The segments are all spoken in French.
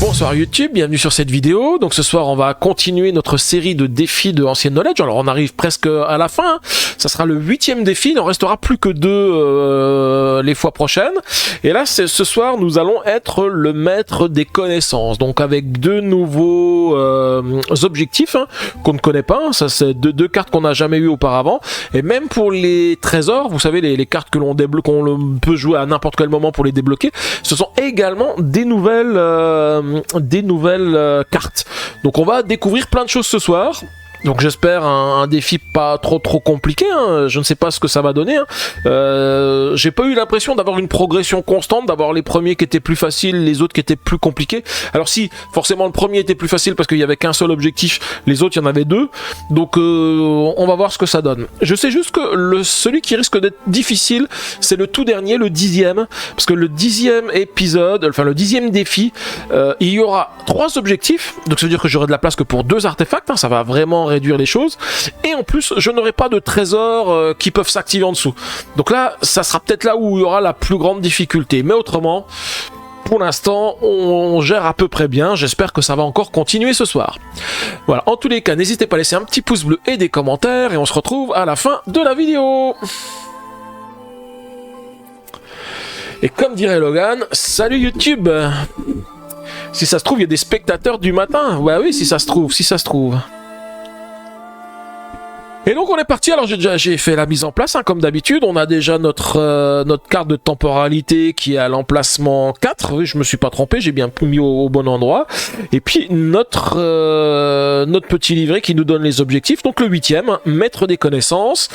Bonsoir YouTube, bienvenue sur cette vidéo. Donc ce soir on va continuer notre série de défis de Ancient Knowledge. Alors on arrive presque à la fin, ça sera le 8e défi, il n'en restera plus que 2 les fois prochaines. Et là ce soir nous allons être le maître des connaissances. Donc avec 2 nouveaux objectifs qu'on ne connaît pas, ça c'est deux cartes qu'on n'a jamais eues auparavant. Et même pour les trésors, vous savez les cartes que l'on débloque, qu'on peut jouer à n'importe quel moment pour les débloquer, ce sont également des nouvelles cartes. Donc on va découvrir plein de choses ce soir. Donc j'espère un défi pas trop compliqué, hein. Je ne sais pas ce que ça va donner. J'ai pas eu l'impression d'avoir une progression constante, d'avoir les premiers qui étaient plus faciles, les autres qui étaient plus compliqués. Alors si, forcément le premier était plus facile parce qu'il y avait qu'un seul objectif, les autres il y en avait 2. Donc on va voir ce que ça donne. Je sais juste que celui qui risque d'être difficile, c'est le tout dernier, le 10e. Parce que le 10e épisode, enfin le 10e défi, il y aura 3 objectifs. Donc ça veut dire que j'aurai de la place que pour 2 artefacts, hein. Ça va vraiment réduire les choses, et en plus je n'aurai pas de trésors qui peuvent s'activer en dessous. Donc là ça sera peut-être là où il y aura la plus grande difficulté, mais autrement pour l'instant on gère à peu près bien. J'espère que ça va encore continuer ce soir. Voilà, en tous les cas n'hésitez pas à laisser un petit pouce bleu et des commentaires, et on se retrouve à la fin de la vidéo. Et comme dirait Logan, salut YouTube. Si ça se trouve il y a des spectateurs du matin. Bah oui, si ça se trouve. Et donc on est parti. Alors j'ai fait la mise en place, hein, comme d'habitude. On a déjà notre carte de temporalité qui est à l'emplacement 4. Oui, je me suis pas trompé, j'ai bien mis au bon endroit. Et puis notre petit livret qui nous donne les objectifs. Donc le 8e, maître des connaissances,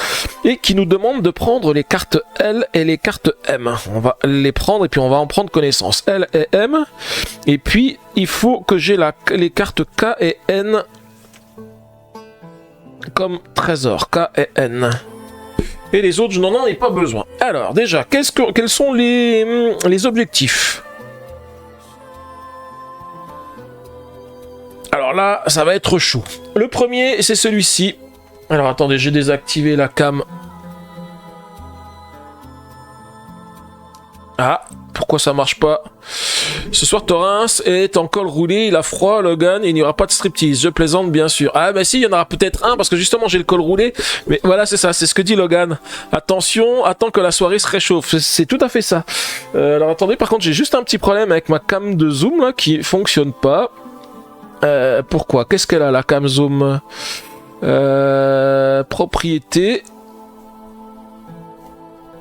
et qui nous demande de prendre les cartes L et les cartes M. On va les prendre et puis on va en prendre connaissance. L et M. Et puis il faut que j'ai les cartes K et N comme trésor, K et N. Et les autres, je n'en ai pas besoin. Alors, déjà, quels sont les objectifs? Alors là, ça va être chaud. Le premier, c'est celui-ci. Alors, attendez, j'ai désactivé la cam. Ah, pourquoi ça marche pas? Ce soir, Torrens est en col roulé, il a froid, Logan, et il n'y aura pas de striptease. Je plaisante, bien sûr. Ah, bah si, il y en aura peut-être un, parce que justement, j'ai le col roulé. Mais voilà, c'est ça, c'est ce que dit Logan. Attention, attends que la soirée se réchauffe. C'est tout à fait ça. Alors, attendez, par contre, j'ai juste un petit problème avec ma cam de zoom, là, qui fonctionne pas. Pourquoi? Qu'est-ce qu'elle a, la cam zoom? Propriété.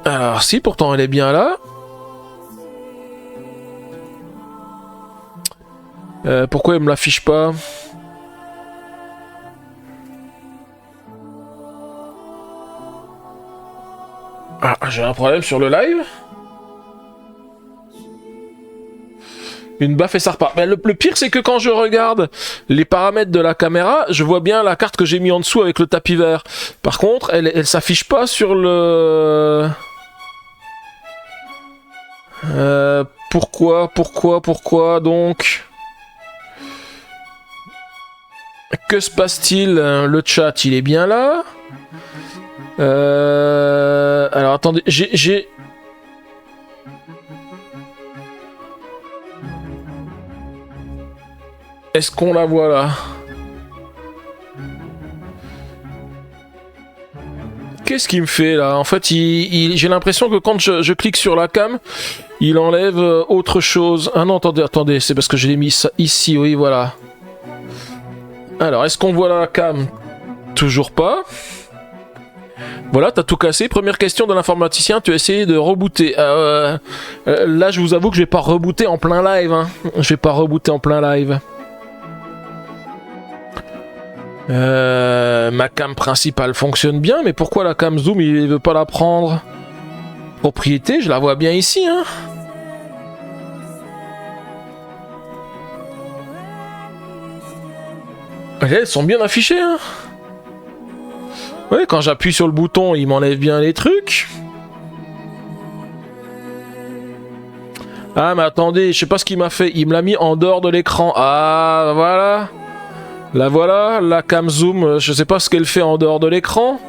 Alors, si, pourtant, elle est bien là. Pourquoi elle me l'affiche pas? Ah, j'ai un problème sur le live. Une baffe et ça repart. Mais le pire, c'est que quand je regarde les paramètres de la caméra, je vois bien la carte que j'ai mis en dessous avec le tapis vert. Par contre, elle s'affiche pas sur le... Pourquoi donc? Que se passe-t-il? Le chat, il est bien là. Alors attendez, j'ai... Est-ce qu'on la voit là? Qu'est-ce qu'il me fait là? En fait, j'ai l'impression que quand je clique sur la cam, il enlève autre chose. Ah non, attendez, c'est parce que je l'ai mis ça ici, oui, voilà. Alors, est-ce qu'on voit la cam? Toujours pas. Voilà, t'as tout cassé. Première question de l'informaticien, tu as essayé de rebooter. Là, je vous avoue que je vais pas rebooter en plein live. Hein. Je vais pas rebooter en plein live. Ma cam principale fonctionne bien, mais pourquoi la cam zoom, il veut pas la prendre? Propriété, je la vois bien ici, hein. Elles sont bien affichées, hein. Ouais, quand j'appuie sur le bouton, il m'enlève bien les trucs. Ah, mais attendez, je sais pas ce qu'il m'a fait. Il me l'a mis en dehors de l'écran. Ah, voilà. La voilà, la cam zoom, je sais pas ce qu'elle fait en dehors de l'écran.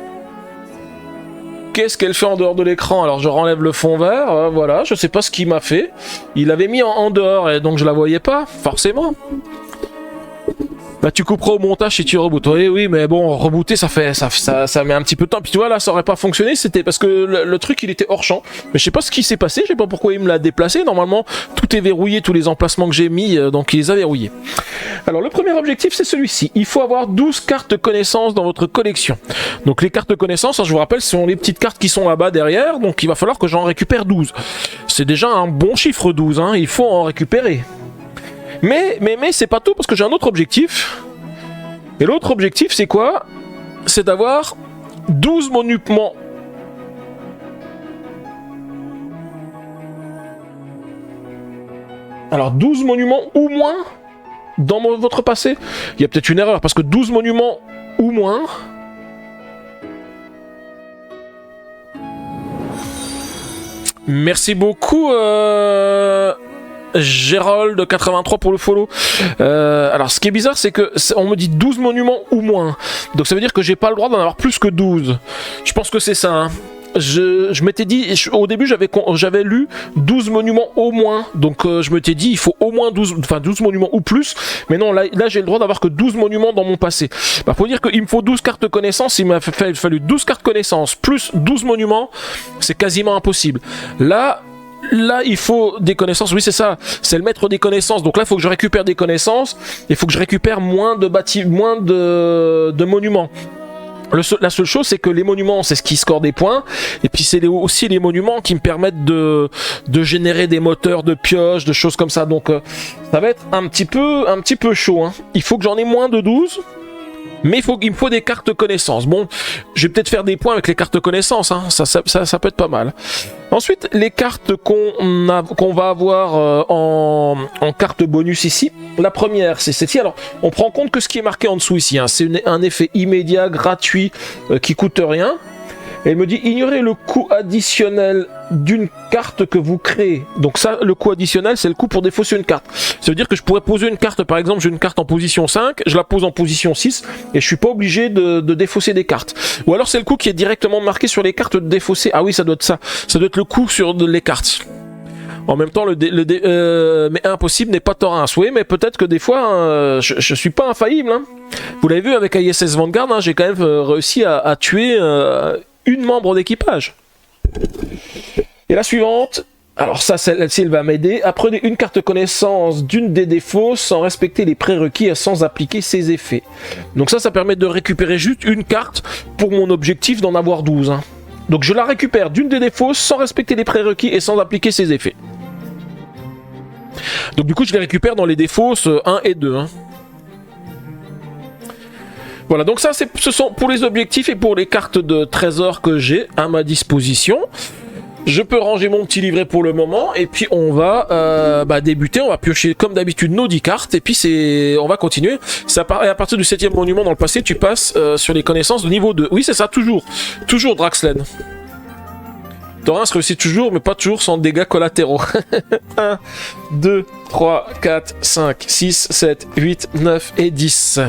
ce qu'elle fait en dehors de l'écran. Alors je renlève le fond vert, voilà, je sais pas ce qu'il m'a fait. Il avait mis en dehors et donc je la voyais pas, forcément. Bah tu couperas au montage si tu rebootes. Oui, mais bon, rebooter ça met un petit peu de temps. Puis tu vois là, ça aurait pas fonctionné, c'était parce que le truc il était hors champ. Mais je sais pas ce qui s'est passé, je sais pas pourquoi il me l'a déplacé. Normalement, tout est verrouillé, tous les emplacements que j'ai mis, donc il les a verrouillés. Alors le premier objectif c'est celui-ci. Il faut avoir 12 cartes connaissances dans votre collection. Donc les cartes connaissances, je vous rappelle, ce sont les petites cartes qui sont là-bas derrière. Donc il va falloir que j'en récupère 12. C'est déjà un bon chiffre 12, hein. Il faut en récupérer. Mais c'est pas tout parce que j'ai un autre objectif. Et l'autre objectif c'est quoi? C'est d'avoir 12 monuments. Alors 12 monuments ou moins dans votre passé. Il y a peut-être une erreur parce que 12 monuments ou moins. Merci beaucoup Gérald 83 pour le follow. Alors ce qui est bizarre c'est que on me dit 12 monuments ou moins. Donc ça veut dire que j'ai pas le droit d'en avoir plus que 12. Je pense que c'est ça. Hein. Je m'étais dit, au début j'avais lu 12 monuments au moins, donc je m'étais dit il faut au moins 12 monuments ou plus, mais non, là j'ai le droit d'avoir que 12 monuments dans mon passé. Bah faut dire qu'il me faut 12 cartes connaissances, il m'a fallu 12 cartes connaissances plus 12 monuments, c'est quasiment impossible. Là, il faut des connaissances, oui c'est ça, c'est le maître des connaissances, donc là il faut que je récupère des connaissances, il faut que je récupère moins de monuments. La seule chose c'est que les monuments c'est ce qui score des points et puis c'est aussi les monuments qui me permettent de générer des moteurs de pioches, de choses comme ça, donc ça va être un petit peu chaud, hein. Il faut que j'en ai moins de 12. Mais il me faut des cartes connaissances. Bon, je vais peut-être faire des points avec les cartes connaissances, hein. Ça peut être pas mal. Ensuite, les cartes qu'on va avoir en carte bonus ici. La première, c'est celle-ci. Alors, on prend en compte que ce qui est marqué en dessous ici, hein. C'est un effet immédiat, gratuit, qui coûte rien. Et il me dit ignorez le coût additionnel d'une carte que vous créez. Donc ça, le coût additionnel, c'est le coût pour défausser une carte. Ça veut dire que je pourrais poser une carte, par exemple, j'ai une carte en position 5, je la pose en position 6, et je suis pas obligé de défausser des cartes. Ou alors c'est le coût qui est directement marqué sur les cartes de défausser. Ah oui, ça doit être ça. Ça doit être le coût sur les cartes. En même temps, mais impossible n'est pas tort à un souhait, mais peut-être que des fois, je suis pas infaillible. Hein. Vous l'avez vu avec ISS Vanguard, hein, j'ai quand même réussi à tuer une membre d'équipage. Et la suivante, alors ça, celle-ci, elle va m'aider. Apprenez une carte connaissance d'une des défauts sans respecter les prérequis et sans appliquer ses effets. Donc ça permet de récupérer juste une carte pour mon objectif d'en avoir 12. Hein. Donc je la récupère d'une des défauts sans respecter les prérequis et sans appliquer ses effets. Donc du coup, je les récupère dans les défauts 1 et 2. Hein. Voilà, donc ça, ce sont pour les objectifs et pour les cartes de trésor que j'ai à ma disposition. Je peux ranger mon petit livret pour le moment, et puis on va débuter, on va piocher comme d'habitude nos 10 cartes, et puis on va continuer. À partir du 7e monument dans le passé, tu passes sur les connaissances de niveau 2. Oui, c'est ça, toujours Draxlen. Torrens réussit toujours, mais pas toujours sans dégâts collatéraux. 1, 2, 3, 4, 5, 6, 7, 8, 9 et 10.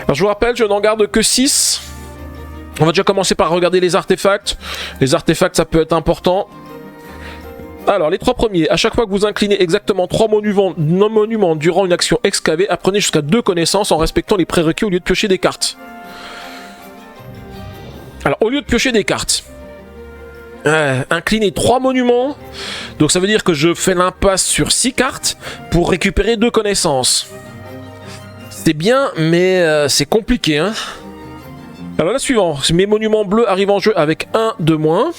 Alors je vous rappelle, je n'en garde que 6. On va déjà commencer par regarder les artefacts. Les artefacts, ça peut être important. Alors, les 3 premiers. À chaque fois que vous inclinez exactement 3 monuments durant une action excavée, apprenez jusqu'à 2 connaissances en respectant les prérequis au lieu de piocher des cartes. Alors, au lieu de piocher des cartes, incliner 3 monuments. Donc ça veut dire que je fais l'impasse sur 6 cartes pour récupérer 2 connaissances. C'est bien, mais c'est compliqué, hein. Alors la suivante, mes monuments bleus arrivent en jeu avec 1 de moins.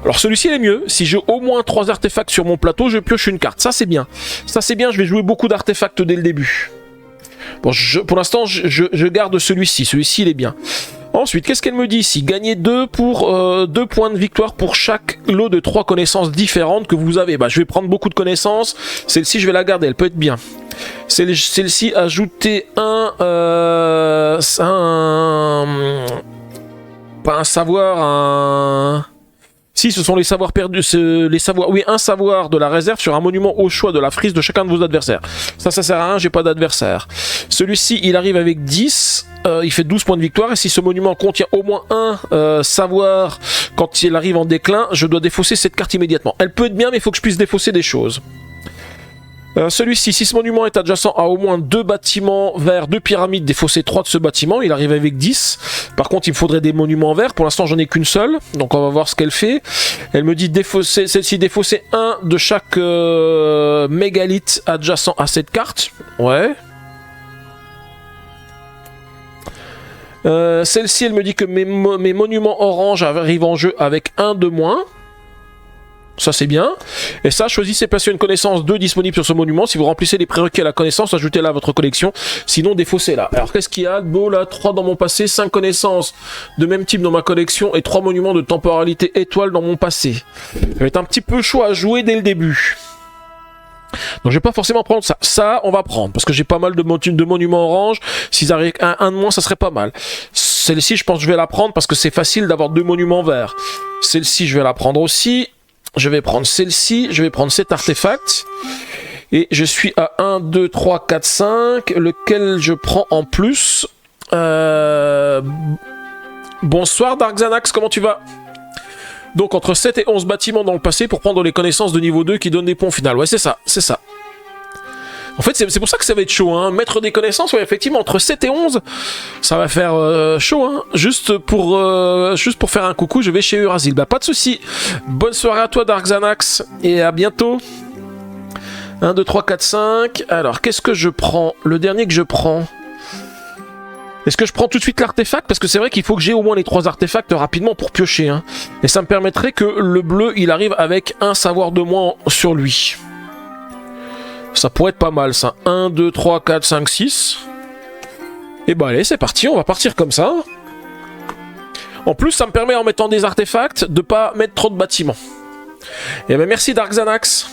Alors celui-ci est mieux, si j'ai au moins 3 artefacts sur mon plateau, je pioche une carte. Ça c'est bien. Ça c'est bien, je vais jouer beaucoup d'artefacts dès le début. Bon, pour l'instant, je garde celui-ci. Celui-ci, il est bien. Ensuite, qu'est-ce qu'elle me dit ici? Gagner 2 points de victoire pour chaque lot de 3 connaissances différentes que vous avez. Bah, je vais prendre beaucoup de connaissances. Celle-ci, je vais la garder. Elle peut être bien. Celle-ci, ajouter pas un savoir, Si ce sont les savoirs perdus, les savoirs, oui, un savoir de la réserve sur un monument au choix de la frise de chacun de vos adversaires. Ça sert à rien, j'ai pas d'adversaire. Celui-ci, il arrive avec 10, il fait 12 points de victoire, et si ce monument contient au moins un savoir quand il arrive en déclin, je dois défausser cette carte immédiatement. Elle peut être bien, mais il faut que je puisse défausser des choses. Celui-ci, si ce monument est adjacent à au moins 2 bâtiments verts, 2 pyramides, défausser 3 de ce bâtiment, il arrive avec 10. Par contre, il me faudrait des monuments verts, pour l'instant j'en ai qu'une seule, donc on va voir ce qu'elle fait. Elle me dit défausser, celle-ci défausser 1 de chaque mégalithe adjacent à cette carte. Ouais. Celle-ci, elle me dit que mes monuments orange arrivent en jeu avec 1 de moins. Ça c'est bien. Et ça, choisissez et placez une connaissance 2 disponible sur ce monument. Si vous remplissez les prérequis à la connaissance, ajoutez-la à votre collection. Sinon, défaussez-la. Alors qu'est-ce qu'il y a de beau là? 3 dans mon passé, 5 connaissances de même type dans ma collection et 3 monuments de temporalité étoile dans mon passé. Ça va être un petit peu chaud à jouer dès le début. Donc je vais pas forcément prendre ça. Ça, on va prendre, parce que j'ai pas mal de monuments orange. S'ils arrivent un de moins, ça serait pas mal. Celle-ci, je pense que je vais la prendre parce que c'est facile d'avoir 2 monuments verts. Celle-ci, je vais la prendre aussi. Je vais prendre celle-ci, je vais prendre cet artefact. Et je suis à 1, 2, 3, 4, 5. Lequel je prends en plus Bonsoir Dark Xanax, comment tu vas? Donc entre 7 et 11 bâtiments dans le passé pour prendre les connaissances de niveau 2 qui donnent des points au final. Ouais, c'est ça, c'est ça. En fait, c'est pour ça que ça va être chaud, hein. Mettre des connaissances, ouais, effectivement, entre 7 et 11, ça va faire chaud, hein. Juste pour faire un coucou, je vais chez Urasil. Bah, pas de souci. Bonne soirée à toi, Dark Xanax, et à bientôt. 1, 2, 3, 4, 5. Alors, qu'est-ce que je prends? Le dernier que je prends. Est-ce que je prends tout de suite l'artefact? Parce que c'est vrai qu'il faut que j'ai au moins les 3 artefacts rapidement pour piocher, hein. Et ça me permettrait que le bleu, il arrive avec un savoir de moins sur lui. Ça pourrait être pas mal, ça. 1, 2, 3, 4, 5, 6. Et bah allez, c'est parti, on va partir comme ça. En plus, ça me permet, en mettant des artefacts, de pas mettre trop de bâtiments. Et ben merci Dark Xanax.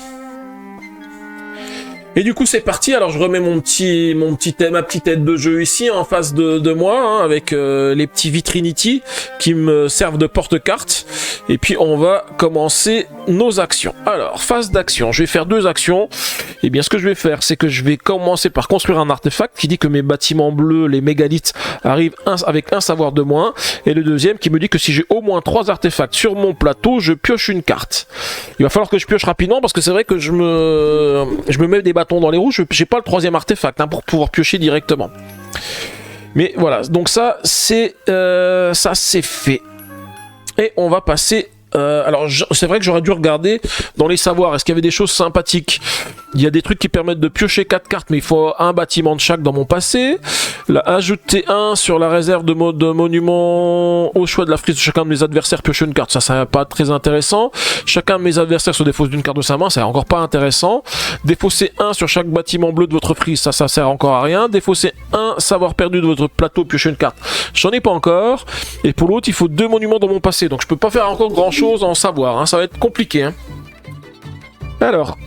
Et du coup c'est parti, alors je remets ma petite tête de jeu ici en face de moi, hein, avec les petits Vitrinity qui me servent de porte-carte. Et puis on va commencer nos actions. Alors, phase d'action, je vais faire 2 actions. Et bien ce que je vais faire, c'est que je vais commencer par construire un artefact qui dit que mes bâtiments bleus, les mégalithes, arrivent avec un savoir de moins. Et le deuxième qui me dit que si j'ai au moins 3 artefacts sur mon plateau, je pioche une carte. Il va falloir que je pioche rapidement parce que c'est vrai que je me mets des bâtons dans les roues, j'ai pas le 3e artefact, hein, pour pouvoir piocher directement. Mais voilà, donc ça c'est fait. Et on va passer... alors c'est vrai que j'aurais dû regarder dans les savoirs, est-ce qu'il y avait des choses sympathiques? Il y a des trucs qui permettent de piocher 4 cartes, mais il faut un bâtiment de chaque dans mon passé. Là, ajouter 1 sur la réserve de monuments au choix de la frise de chacun de mes adversaires, piocher une carte, ça va pas très intéressant. Chacun de mes adversaires se défausse d'une carte de sa main, c'est encore pas intéressant. Défausser 1 sur chaque bâtiment bleu de votre frise, ça sert encore à rien. Défausser 1 savoir perdu de votre plateau, piocher une carte, j'en ai pas encore. Et pour l'autre, il faut 2 monuments dans mon passé, donc je peux pas faire encore grand chose en savoir, hein, ça va être compliqué, hein. Alors,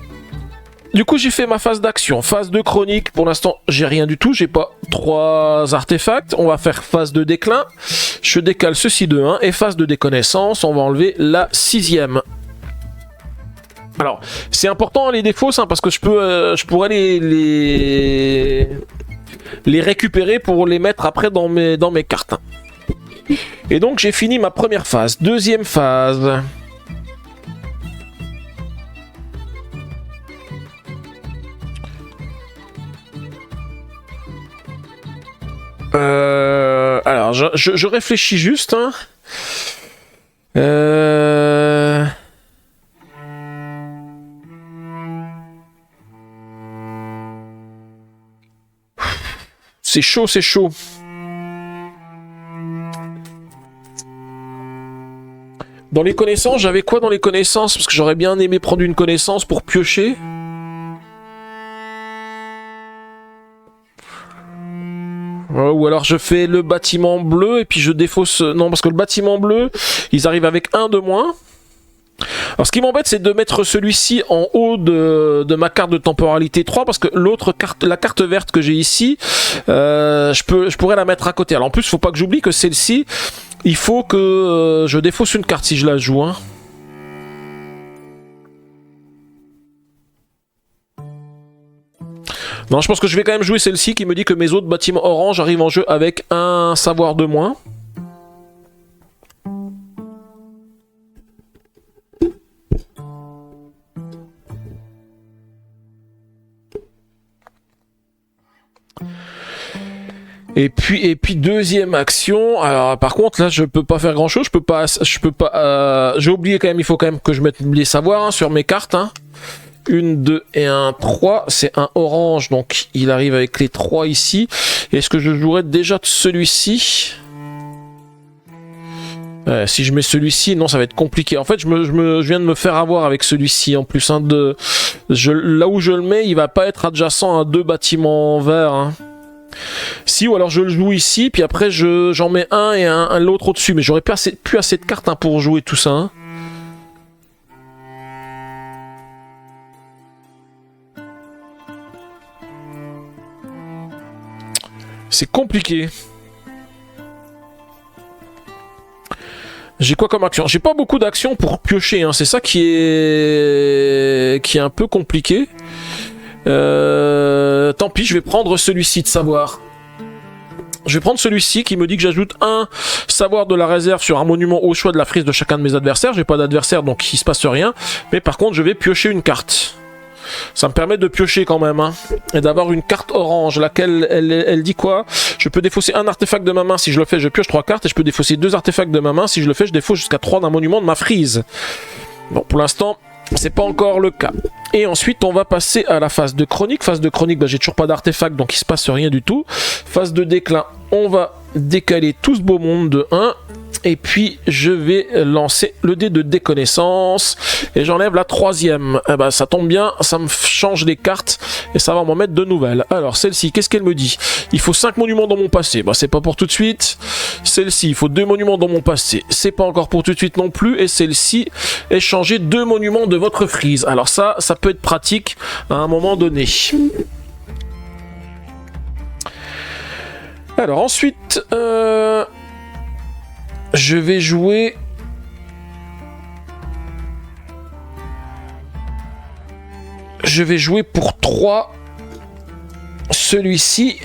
du coup j'ai fait ma phase d'action, phase de chronique, pour l'instant j'ai rien du tout, j'ai pas 3 artefacts, on va faire phase de déclin, je décale ceci de 1, et phase de déconnaissance, on va enlever la 6e. Alors, c'est important les défausses, hein, parce que je pourrais les récupérer pour les mettre après dans mes cartes, hein. Et donc j'ai fini ma première phase. Deuxième phase. Alors je réfléchis juste, hein. C'est chaud, c'est chaud. Dans les connaissances, j'avais quoi dans les connaissances? Parce que j'aurais bien aimé prendre une connaissance pour piocher. Ou alors je fais le bâtiment bleu et puis je défausse... Non, parce que le bâtiment bleu, ils arrivent avec 1 de moins. Alors ce qui m'embête, c'est de mettre celui-ci en haut de ma carte de temporalité 3, parce que l'autre carte, la carte verte que j'ai ici, je pourrais la mettre à côté. Alors en plus, il faut pas que j'oublie que celle-ci, il faut que je défausse une carte si je la joue, hein. Non, je pense que je vais quand même jouer celle-ci qui me dit que mes autres bâtiments orange arrivent en jeu avec un savoir de moins. Et puis deuxième action. Alors par contre là je peux pas faire grand chose. J'ai oublié quand même. Il faut quand même que je mette les savoirs hein, sur mes cartes. Hein. 1, 2 et 1, 3. C'est un orange donc il arrive avec les 3 ici. Est-ce que je jouerais déjà de celui-ci? Si je mets celui-ci, non, ça va être compliqué. En fait, je viens de me faire avoir avec celui-ci en plus. Hein, là où je le mets, il va pas être adjacent à 2 bâtiments verts. Hein. Si, ou alors je le joue ici, puis après j'en mets un et l'autre au-dessus. Mais j'aurais plus assez de cartes hein, pour jouer tout ça. Hein. C'est compliqué. J'ai quoi comme action? J'ai pas beaucoup d'actions pour piocher, hein. C'est ça qui est un peu compliqué. Tant pis, je vais prendre celui-ci de savoir. Je vais prendre celui-ci qui me dit que j'ajoute un savoir de la réserve sur un monument au choix de la frise de chacun de mes adversaires. J'ai pas d'adversaire donc il se passe rien. Mais par contre, je vais piocher une carte. Ça me permet de piocher quand même, hein, et d'avoir une carte orange, laquelle elle dit quoi? Je peux défausser un artefact de ma main, si je le fais, je pioche 3 cartes, et je peux défausser 2 artefacts de ma main, si je le fais, je défausse jusqu'à 3 d'un monument de ma frise. Bon, pour l'instant, c'est pas encore le cas. Et ensuite, on va passer à la phase de chronique. Phase de chronique, bah, j'ai toujours pas d'artefact, donc il se passe rien du tout. Phase de déclin, on va décaler tout ce beau monde de 1. Et puis je vais lancer le dé de déconnaissance et j'enlève la 3e. Eh ben, ça tombe bien, ça me change les cartes et ça va m'en mettre de nouvelles. Alors celle-ci, qu'est-ce qu'elle me dit? Il faut 5 monuments dans mon passé. Bah, c'est pas pour tout de suite. Celle-ci, il faut 2 monuments dans mon passé. C'est pas encore pour tout de suite non plus. Et celle-ci, échanger 2 monuments de votre frise. Alors ça peut être pratique à un moment donné. Alors ensuite... je vais jouer... pour 3 celui-ci.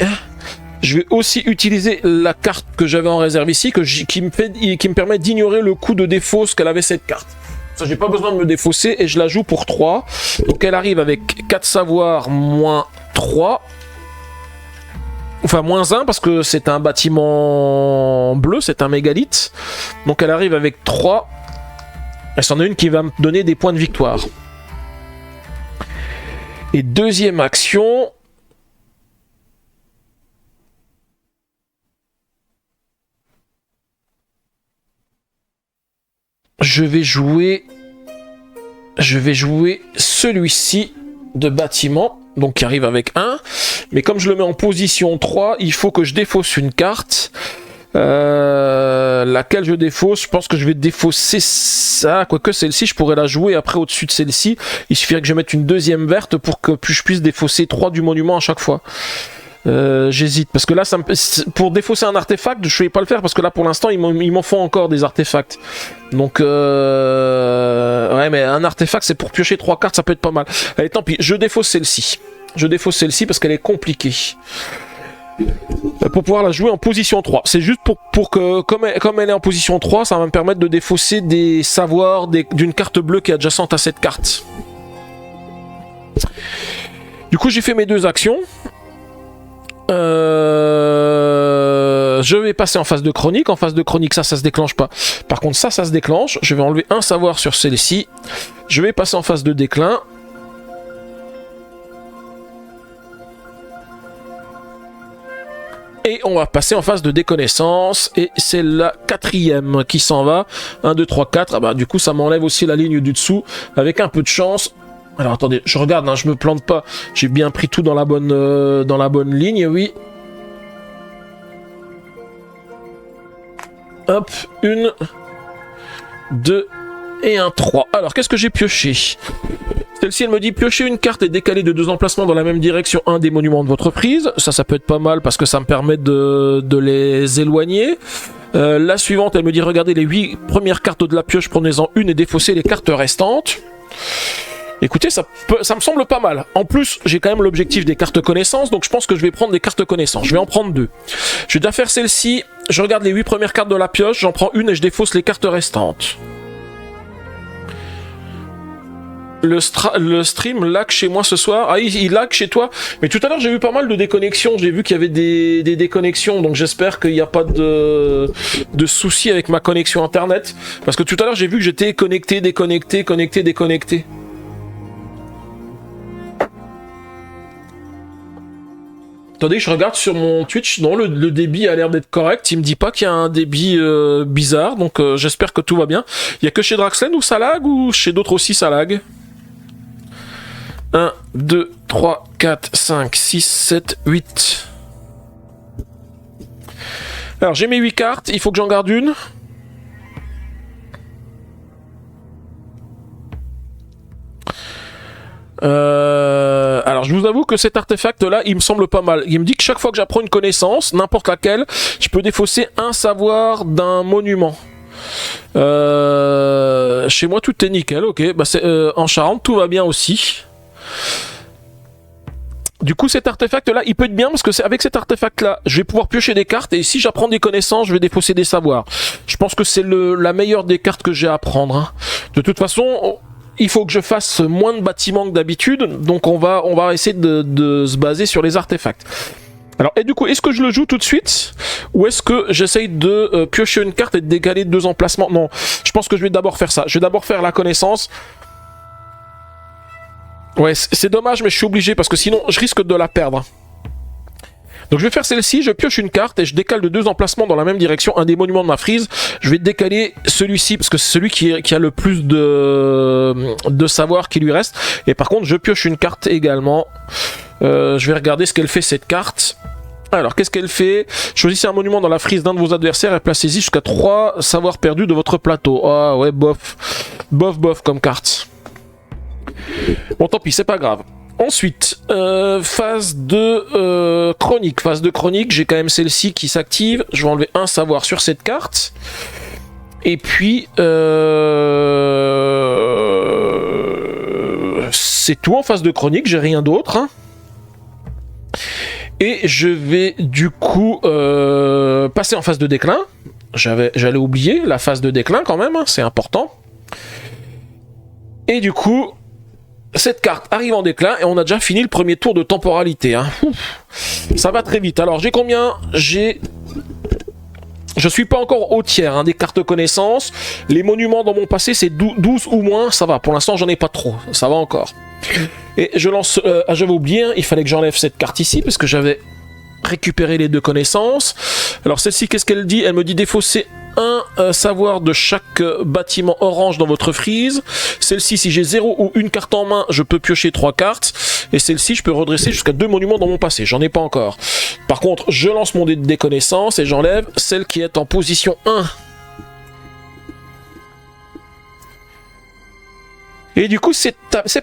Je vais aussi utiliser la carte que j'avais en réserve ici, qui me permet d'ignorer le coup de défausse qu'elle avait cette carte. Ça, j'ai pas besoin de me défausser et je la joue pour 3. Donc elle arrive avec 4 savoirs moins 3. Enfin, moins 1 parce que c'est un bâtiment bleu, c'est un mégalith. Donc elle arrive avec 3. Et c'en est une qui va me donner des points de victoire. Et deuxième action... Je vais jouer celui-ci de bâtiment. Donc qui arrive avec 1, mais comme je le mets en position 3, il faut que je défausse une carte, laquelle je défausse, je pense que je vais défausser ça, quoique celle-ci je pourrais la jouer après au-dessus de celle-ci, il suffirait que je mette une deuxième verte pour que je puisse défausser 3 du monument à chaque fois. J'hésite, parce que là, pour défausser un artefact, je ne vais pas le faire, parce que là, pour l'instant, ils m'en font encore des artefacts. Donc, ouais, mais un artefact, c'est pour piocher 3 cartes, ça peut être pas mal. Allez, tant pis, je défausse celle-ci. Je défausse celle-ci parce qu'elle est compliquée. Pour pouvoir la jouer en position 3. C'est juste pour que, comme elle est en position 3, ça va me permettre de défausser des savoirs d'une carte bleue qui est adjacente à cette carte. Du coup, j'ai fait mes 2 actions. Je vais passer en phase de chronique. En phase de chronique, ça se déclenche pas. Par contre, ça se déclenche. Je vais enlever un savoir sur celle-ci. Je vais passer en phase de déclin. Et on va passer en phase de déconnaissance. Et c'est la 4e qui s'en va. 1, 2, 3, 4. Ah bah, du coup, ça m'enlève aussi la ligne du dessous. Avec un peu de chance. Alors attendez, je regarde, hein, je me plante pas. J'ai bien pris tout dans la bonne ligne, oui. Hop, 1, 2 et un 3. Alors, qu'est-ce que j'ai pioché? Celle-ci, elle me dit piocher une carte et décaler de 2 emplacements dans la même direction un des monuments de votre prise. Ça peut être pas mal parce que ça me permet de les éloigner. La suivante, elle me dit regardez les 8 premières cartes de la pioche, prenez-en une et défaussez les cartes restantes. Écoutez, ça me semble pas mal. En plus, j'ai quand même l'objectif des cartes connaissances, donc je pense que je vais prendre des cartes connaissances. Je vais en prendre 2. Je vais déjà faire celle-ci. Je regarde les 8 premières cartes de la pioche, j'en prends une et je défausse les cartes restantes. Le stream lag chez moi ce soir. Ah, il lag chez toi. Mais tout à l'heure, j'ai vu pas mal de déconnexions. J'ai vu qu'il y avait des déconnexions. Donc j'espère qu'il n'y a pas de soucis avec ma connexion internet. Parce que tout à l'heure, j'ai vu que j'étais connecté, déconnecté, connecté, déconnecté. Attendez, je regarde sur mon Twitch. Non, le débit a l'air d'être correct. Il me dit pas qu'il y a un débit bizarre. Donc j'espère que tout va bien. Il y a que chez Draxlen où ça lag ou chez d'autres aussi ça lag? 1, 2, 3, 4, 5, 6, 7, 8. Alors j'ai mes 8 cartes, il faut que j'en garde une. Alors je vous avoue que cet artefact là il me semble pas mal. Il me dit que chaque fois que j'apprends une connaissance, n'importe laquelle, je peux défausser un savoir d'un monument. Chez moi tout est nickel, ok. Bah, en Charente tout va bien aussi. Du coup cet artefact là il peut être bien parce que avec cet artefact là je vais pouvoir piocher des cartes et si j'apprends des connaissances je vais défausser des savoirs. Je pense que c'est la meilleure des cartes que j'ai à prendre, hein. De toute façon il faut que je fasse moins de bâtiments que d'habitude, donc on va essayer de se baser sur les artefacts. Alors, et du coup, est-ce que je le joue tout de suite ou est-ce que j'essaye de piocher une carte et de décaler 2 emplacements? Non, je pense que je vais d'abord faire ça. Je vais d'abord faire la connaissance. Ouais, c'est dommage, mais je suis obligé parce que sinon, je risque de la perdre. Donc je vais faire celle-ci, je pioche une carte et je décale de 2 emplacements dans la même direction un des monuments de ma frise. Je vais décaler celui-ci parce que c'est celui qui a le plus de savoir qui lui reste. Et par contre je pioche une carte également. Je vais regarder ce qu'elle fait cette carte. Alors qu'est-ce qu'elle fait? Choisissez un monument dans la frise d'un de vos adversaires et placez-y jusqu'à 3 savoirs perdus de votre plateau. Ah ouais, bof. Bof comme carte. Bon tant pis, c'est pas grave. Ensuite, phase de chronique. Phase de chronique, j'ai quand même celle-ci qui s'active. Je vais enlever un savoir sur cette carte. Et puis, c'est tout en phase de chronique, j'ai rien d'autre. Hein. Et je vais du coup passer en phase de déclin. J'allais oublier la phase de déclin quand même, hein, c'est important. Et du coup... cette carte arrive en déclin et on a déjà fini le premier tour de temporalité. Hein. Ça va très vite. Alors j'ai combien? Je suis pas encore au tiers hein, des cartes connaissances. Les monuments dans mon passé c'est 12 ou moins. Ça va. Pour l'instant j'en ai pas trop. Ça va encore. Et je lance... j'avais oublié. Hein, il fallait que j'enlève cette carte ici parce que j'avais récupéré les 2 connaissances. Alors celle-ci qu'est-ce qu'elle dit? Elle me dit défausser un savoir de chaque bâtiment orange dans votre frise. Celle-ci, si j'ai 0 ou une carte en main, je peux piocher 3 cartes. Et celle-ci, je peux redresser jusqu'à 2 monuments dans mon passé. J'en ai pas encore. Par contre, je lance mon dé de déconnaissance et j'enlève celle qui est en position 1. Et du coup, c'est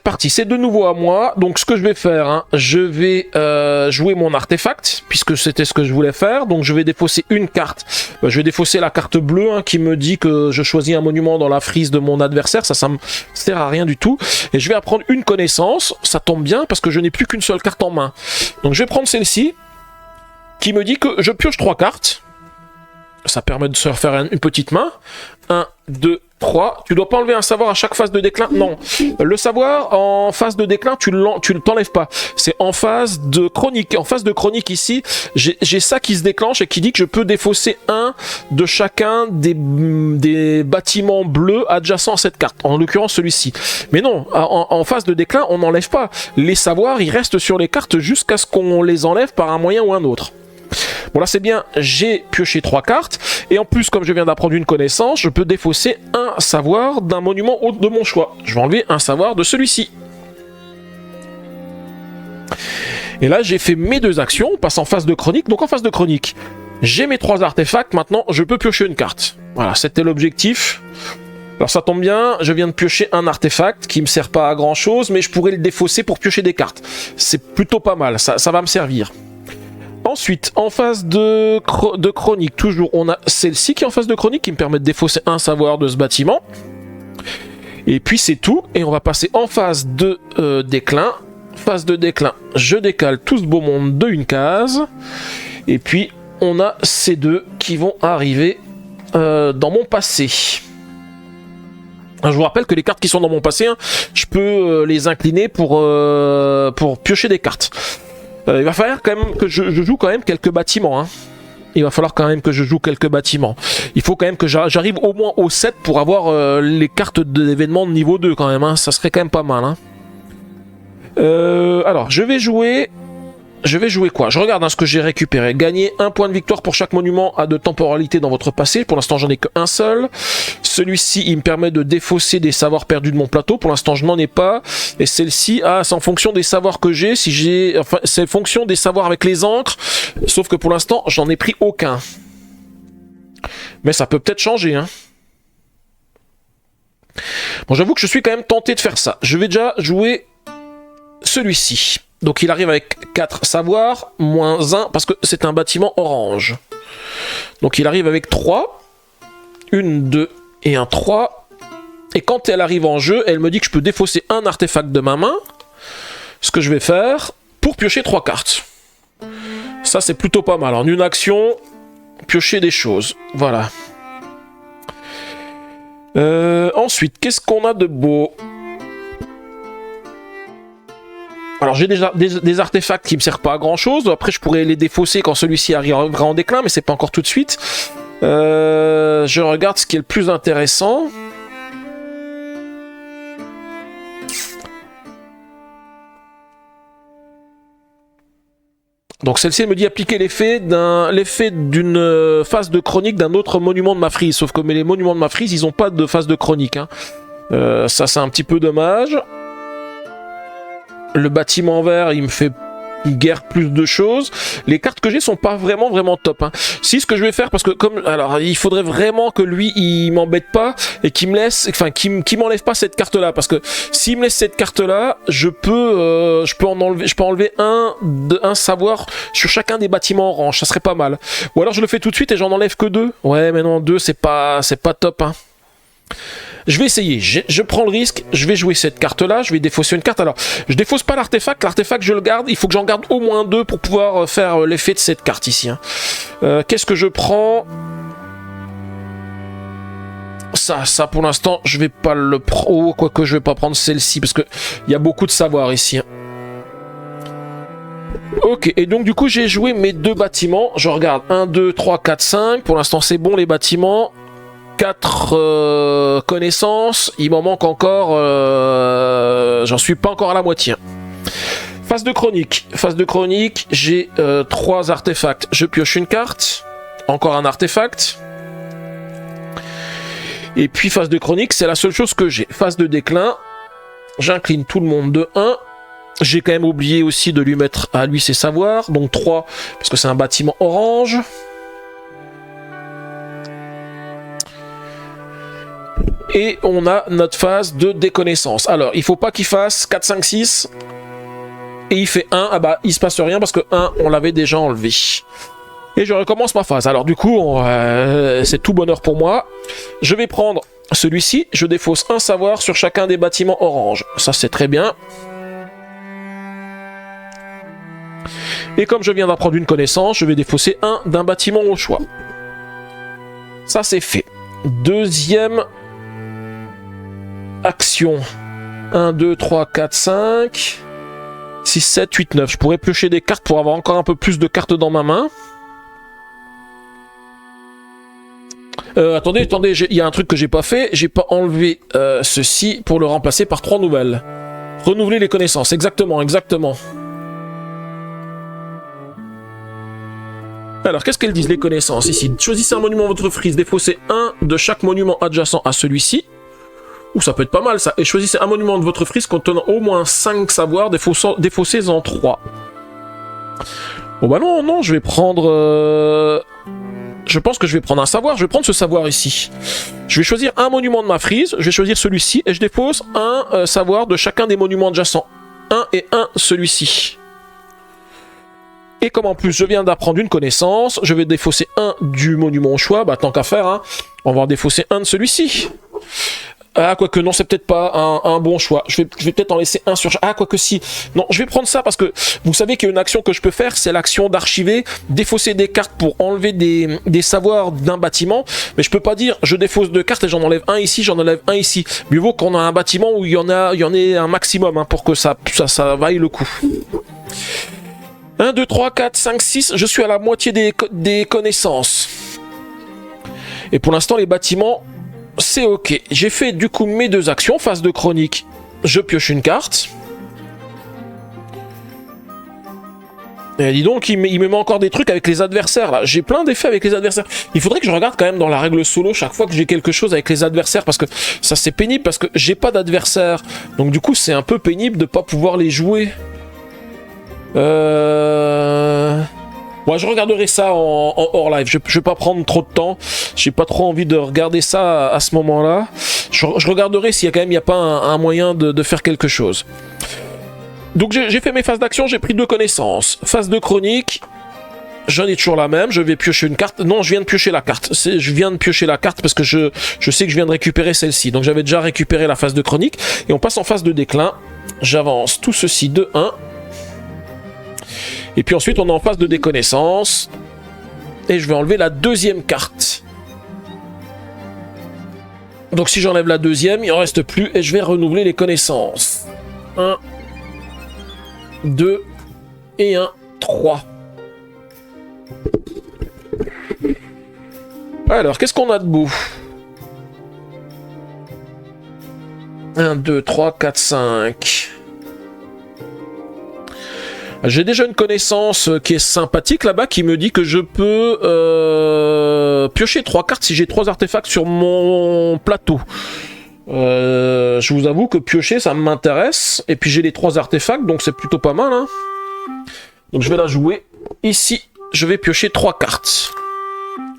parti, c'est de nouveau à moi. Donc, ce que je vais faire, hein, je vais jouer mon artefact, puisque c'était ce que je voulais faire. Donc, je vais défausser une carte. Je vais défausser la carte bleue, hein, qui me dit que je choisis un monument dans la frise de mon adversaire. Ça me sert à rien du tout. Et je vais apprendre une connaissance. Ça tombe bien, parce que je n'ai plus qu'une seule carte en main. Donc, je vais prendre celle-ci, qui me dit que je pioche 3 cartes. Ça permet de se faire une petite main. 1, 2, 3. Tu dois pas enlever un savoir à chaque phase de déclin. Non. Le savoir en phase de déclin, tu ne t'enlèves pas. C'est en phase de chronique. En phase de chronique ici, j'ai ça qui se déclenche et qui dit que je peux défausser un de chacun des bâtiments bleus adjacents à cette carte. En l'occurrence celui-ci. Mais non, en phase de déclin, on n'enlève pas. Les savoirs, ils restent sur les cartes jusqu'à ce qu'on les enlève par un moyen ou un autre. Bon là c'est bien, j'ai pioché 3 cartes et en plus comme je viens d'apprendre une connaissance, je peux défausser un savoir d'un monument de mon choix. Je vais enlever un savoir de celui-ci. Et là j'ai fait mes 2 actions, on passe en phase de chronique. Donc en phase de chronique, j'ai mes 3 artefacts, maintenant je peux piocher une carte. Voilà, c'était l'objectif. Alors ça tombe bien, je viens de piocher un artefact qui me sert pas à grand chose, mais je pourrais le défausser pour piocher des cartes. C'est plutôt pas mal, ça va me servir. Ensuite, en phase de chronique, toujours, on a celle-ci qui est en phase de chronique, qui me permet de défausser un savoir de ce bâtiment. Et puis c'est tout, et on va passer en phase de déclin. Phase de déclin, je décale tout ce beau monde de une case, et puis on a ces deux qui vont arriver dans mon passé. Je vous rappelle que les cartes qui sont dans mon passé, hein, je peux les incliner pour piocher des cartes. Il va falloir quand même que je joue quand même quelques bâtiments. Hein. Il va falloir quand même que je joue quelques bâtiments. Il faut quand même que j'arrive au moins au 7 pour avoir les cartes d'événements de niveau 2 quand même. Hein. Ça serait quand même pas mal. Hein. Alors, je vais jouer quoi? Je regarde hein, ce que j'ai récupéré. Gagner 1 point de victoire pour chaque monument à de temporalité dans votre passé. Pour l'instant, j'en ai qu'un seul. Celui-ci, il me permet de défausser des savoirs perdus de mon plateau. Pour l'instant, je n'en ai pas. Et celle-ci, c'est en fonction des savoirs que j'ai. Enfin, c'est en fonction des savoirs avec les encres. Sauf que pour l'instant, j'en ai pris aucun. Mais ça peut peut-être changer. Hein. Bon, j'avoue que je suis quand même tenté de faire ça. Je vais déjà jouer celui-ci. Donc il arrive avec 4 savoirs, moins 1, parce que c'est un bâtiment orange. Donc il arrive avec 3, 1, 2 et un 3. Et quand elle arrive en jeu, elle me dit que je peux défausser un artefact de ma main, ce que je vais faire, pour piocher 3 cartes. Ça c'est plutôt pas mal. En une action, piocher des choses. Voilà. Ensuite, qu'est-ce qu'on a de beau ? Alors j'ai déjà des artefacts qui me servent pas à grand chose. Après je pourrais les défausser quand celui-ci arrivera en déclin, mais c'est pas encore tout de suite. Je regarde ce qui est le plus intéressant. Donc celle-ci elle me dit appliquer l'effet d'une phase de chronique d'un autre monument de ma frise. Sauf que les monuments de ma frise ils ont pas de phase de chronique. Hein. Ça c'est un petit peu dommage. Le bâtiment vert, il me fait guère plus de choses. Les cartes que j'ai sont pas vraiment top. Hein. Si ce que je vais faire, parce que alors il faudrait vraiment que lui il m'embête pas et qu'il me laisse, enfin qu'il m'enlève pas cette carte là, parce que s'il me laisse cette carte là, je peux enlever un savoir sur chacun des bâtiments orange. Ça serait pas mal. Ou alors je le fais tout de suite et j'en enlève que 2. Ouais, mais non 2 c'est pas top. Hein. Je vais essayer, je prends le risque, je vais jouer cette carte-là, je vais défausser une carte. Alors, je défausse pas l'artefact je le garde, il faut que j'en garde au moins 2 pour pouvoir faire l'effet de cette carte ici. Hein. Qu'est-ce que je prends? Ça pour l'instant, je vais pas le prendre, quoique je vais pas prendre celle-ci, parce que il y a beaucoup de savoir ici. Hein. Ok, et donc du coup j'ai joué mes 2 bâtiments, je regarde 1, 2, 3, 4, 5, pour l'instant c'est bon les bâtiments. 4 connaissances, il m'en manque encore, j'en suis pas encore à la moitié. Phase de chronique, j'ai 3 artefacts, je pioche une carte, encore un artefact, et puis phase de chronique, c'est la seule chose que j'ai. Phase de déclin, j'incline tout le monde de 1, j'ai quand même oublié aussi de lui mettre à lui ses savoirs, donc 3, parce que c'est un bâtiment orange. Et on a notre phase de déconnaissance. Alors, il faut pas qu'il fasse 4, 5, 6. Et il fait 1. Ah bah, il se passe rien parce que 1, on l'avait déjà enlevé. Et je recommence ma phase. Alors, du coup, c'est tout bonheur pour moi. Je vais prendre celui-ci. Je défausse un savoir sur chacun des bâtiments orange. Ça, c'est très bien. Et comme je viens d'apprendre une connaissance, je vais défausser un d'un bâtiment au choix. Ça, c'est fait. Deuxième action. 1, 2, 3, 4, 5, 6, 7, 8, 9. Je pourrais piocher des cartes pour avoir encore un peu plus de cartes dans ma main. Attendez, il y a un truc que j'ai pas fait. J'ai pas enlevé ceci pour le remplacer par 3 nouvelles. Renouveler les connaissances. Exactement. Alors, qu'est-ce qu'elles disent les connaissances ici? Choisissez un monument de votre frise. Défaussez un de chaque monument adjacent à celui-ci. Ouh, ça peut être pas mal ça. Et choisissez un monument de votre frise contenant au moins 5 savoirs, défaussez-en 3. Bon bah non, je vais prendre... Je pense que je vais prendre un savoir, je vais prendre ce savoir ici. Je vais choisir un monument de ma frise, je vais choisir celui-ci, et je dépose un savoir de chacun des monuments adjacents. 1 et 1, celui-ci. Et comme en plus je viens d'apprendre une connaissance, je vais défausser un du monument au choix, bah tant qu'à faire, hein, on va en défausser un de celui-ci. Ah, quoique non, c'est peut-être pas un bon choix. Je vais peut-être en laisser un sur... Ah, quoique si. Non, je vais prendre ça parce que vous savez qu'il y a une action que je peux faire, c'est l'action d'archiver, défausser des cartes pour enlever des savoirs d'un bâtiment. Mais je peux pas dire, je défausse 2 cartes et j'en enlève un ici, j'en enlève un ici. Mieux vaut qu'on a un bâtiment où il y en ait un maximum hein, pour que ça vaille le coup. 1, 2, 3, 4, 5, 6. Je suis à la moitié des connaissances. Et pour l'instant, les bâtiments... C'est ok. J'ai fait du coup mes 2 actions. Phase de chronique, je pioche une carte. Et dis donc, il me met encore des trucs avec les adversaires là. J'ai plein d'effets avec les adversaires. Il faudrait que je regarde quand même dans la règle solo chaque fois que j'ai quelque chose avec les adversaires. Parce que ça c'est pénible parce que j'ai pas d'adversaire. Donc du coup c'est un peu pénible de pas pouvoir les jouer. Moi, je regarderai ça en hors live. Je vais pas prendre trop de temps. J'ai pas trop envie de regarder ça à ce moment-là. Je regarderai s'il y a pas un moyen de faire quelque chose. Donc, j'ai fait mes phases d'action. J'ai pris 2 connaissances. Phase de chronique. J'en ai toujours la même. Je vais piocher une carte. Non, je viens de piocher la carte. Je viens de piocher la carte parce que je sais que je viens de récupérer celle-ci. Donc, j'avais déjà récupéré la phase de chronique. Et on passe en phase de déclin. J'avance tout ceci de 1. Et puis ensuite, on est en phase de déconnaissance. Et je vais enlever la 2e carte. Donc si j'enlève la 2e, il en reste plus. Et je vais renouveler les connaissances. 1, 2 et 1, 3. Alors, qu'est-ce qu'on a debout? 1, 2, 3, 4, 5... J'ai déjà une connaissance qui est sympathique là-bas qui me dit que je peux piocher 3 cartes si j'ai 3 artefacts sur mon plateau. Je vous avoue que piocher ça m'intéresse. Et puis j'ai les 3 artefacts donc c'est plutôt pas mal. Hein. Donc je vais la jouer. Ici, je vais piocher 3 cartes.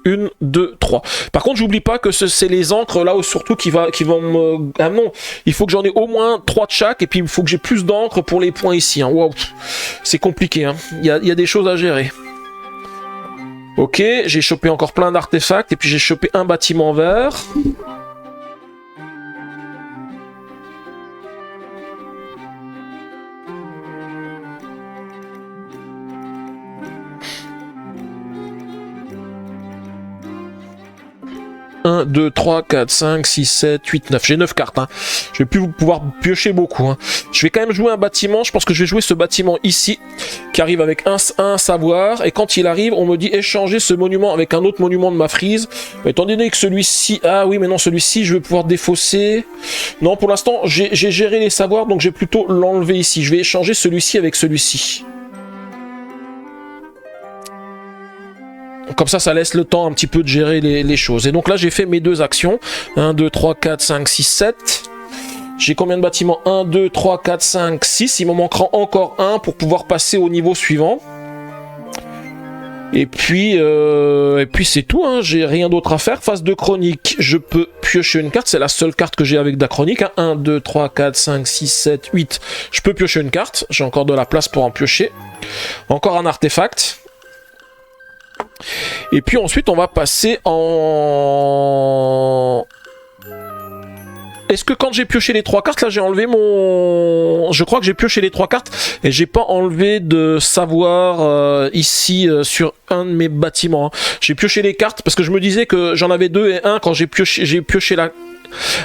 1, 2, 3. Par contre, j'oublie pas que c'est les encres là surtout qui vont me... Ah non, il faut que j'en ai au moins 3 de chaque et puis il faut que j'ai plus d'encre pour les points ici. Hein. Wow. C'est compliqué, hein. Il y a des choses à gérer. Ok, j'ai chopé encore plein d'artefacts et puis j'ai chopé un bâtiment vert. 1, 2, 3, 4, 5, 6, 7, 8, 9. J'ai 9 cartes. Hein. Je vais plus pouvoir piocher beaucoup. Hein. Je vais quand même jouer un bâtiment. Je pense que je vais jouer ce bâtiment ici, qui arrive avec un savoir. Et quand il arrive, on me dit échanger ce monument avec un autre monument de ma frise. Étant donné que celui-ci... Ah oui, mais non, celui-ci, je vais pouvoir défausser. Non, pour l'instant, j'ai géré les savoirs, donc je vais plutôt l'enlever ici. Je vais échanger celui-ci avec celui-ci. Comme ça laisse le temps un petit peu de gérer les choses. Et donc là, j'ai fait mes 2 actions. 1, 2, 3, 4, 5, 6, 7. J'ai combien de bâtiments? 1, 2, 3, 4, 5, 6. Il m'en manquera encore un pour pouvoir passer au niveau suivant. Et puis c'est tout. Hein. J'ai rien d'autre à faire. Phase de chronique, je peux piocher une carte. C'est la seule carte que j'ai avec d'Achronique. Hein. 1, 2, 3, 4, 5, 6, 7, 8. Je peux piocher une carte. J'ai encore de la place pour en piocher. Encore un artefact. Et puis ensuite on va passer en... Est-ce que quand j'ai pioché les 3 cartes, là j'ai enlevé mon... Je crois que j'ai pioché les 3 cartes et j'ai pas enlevé de savoir ici sur un de mes bâtiments. Hein. J'ai pioché les cartes parce que je me disais que j'en avais 2 et 1 quand j'ai pioché la...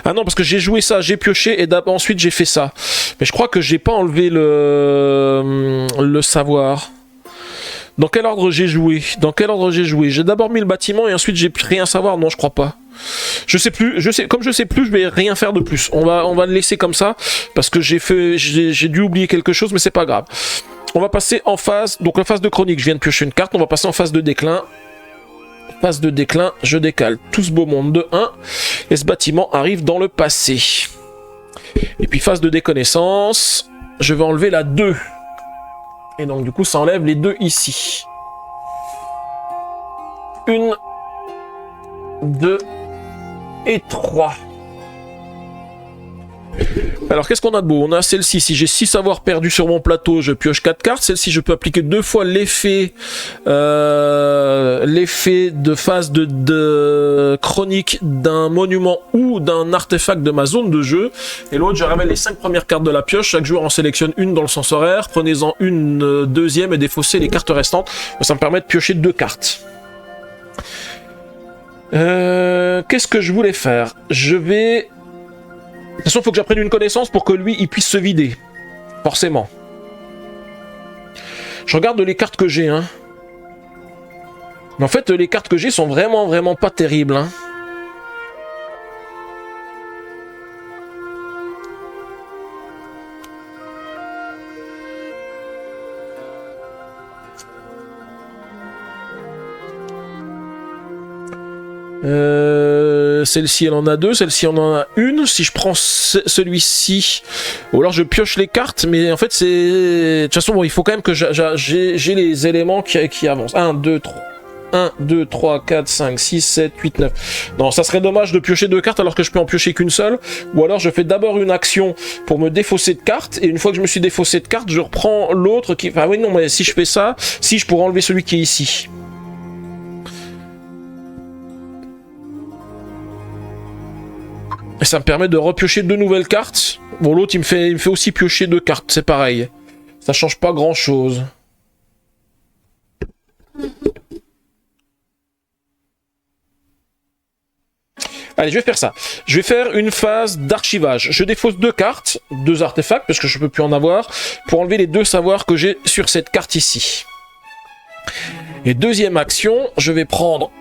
Ah non, parce que j'ai joué ça, j'ai pioché et ensuite j'ai fait ça. Mais je crois que j'ai pas enlevé le savoir. Dans quel ordre j'ai joué? J'ai d'abord mis le bâtiment et ensuite j'ai rien savoir. Non, je crois pas. Je sais plus. Comme je sais plus, je vais rien faire de plus. On va le laisser comme ça parce que j'ai dû oublier quelque chose, mais c'est pas grave. On va passer en phase. Donc la phase de chronique, je viens de piocher une carte. On va passer en phase de déclin. Phase de déclin, je décale tout ce beau monde de 1 et ce bâtiment arrive dans le passé. Et puis phase de déconnaissance, je vais enlever la 2. Et donc du coup ça enlève les 2 ici. 1, 2 et 3. Alors qu'est-ce qu'on a de beau? On a celle-ci, si j'ai 6 savoirs perdus sur mon plateau, je pioche 4 cartes. Celle-ci, je peux appliquer 2 fois l'effet de phase de chronique d'un monument ou d'un artefact de ma zone de jeu. Et l'autre, je ramène les 5 premières cartes de la pioche. Chaque joueur en sélectionne une dans le sens horaire. Prenez-en une deuxième et défaussez les cartes restantes. Ça me permet de piocher 2 cartes. Qu'est-ce que je voulais faire? Je vais... De toute façon, il faut que j'apprenne une connaissance pour que lui, il puisse se vider. Forcément. Je regarde les cartes que j'ai, hein. Mais en fait, les cartes que j'ai sont vraiment pas terribles, hein. Celle-ci elle en a 2, celle-ci en a une. Si je prends celui-ci, ou alors je pioche les cartes, mais en fait c'est... De toute façon bon, il faut quand même que j'ai les éléments qui avancent. 1, 2, 3. 1, 2, 3, 4, 5, 6, 7, 8, 9. Non, ça serait dommage de piocher 2 cartes alors que je peux en piocher qu'une seule. Ou alors je fais d'abord une action pour me défausser de cartes. Et une fois que je me suis défaussé de cartes, je reprends l'autre qui... Enfin oui, non, mais si je fais ça, si je pourrais enlever celui qui est ici. Et ça me permet de repiocher 2 nouvelles cartes. Bon, l'autre, il me fait aussi piocher 2 cartes, c'est pareil. Ça change pas grand-chose. Allez, je vais faire ça. Je vais faire une phase d'archivage. Je défausse 2 cartes, 2 artefacts, parce que je peux plus en avoir, pour enlever les 2 savoirs que j'ai sur cette carte ici. Et deuxième action, je vais prendre...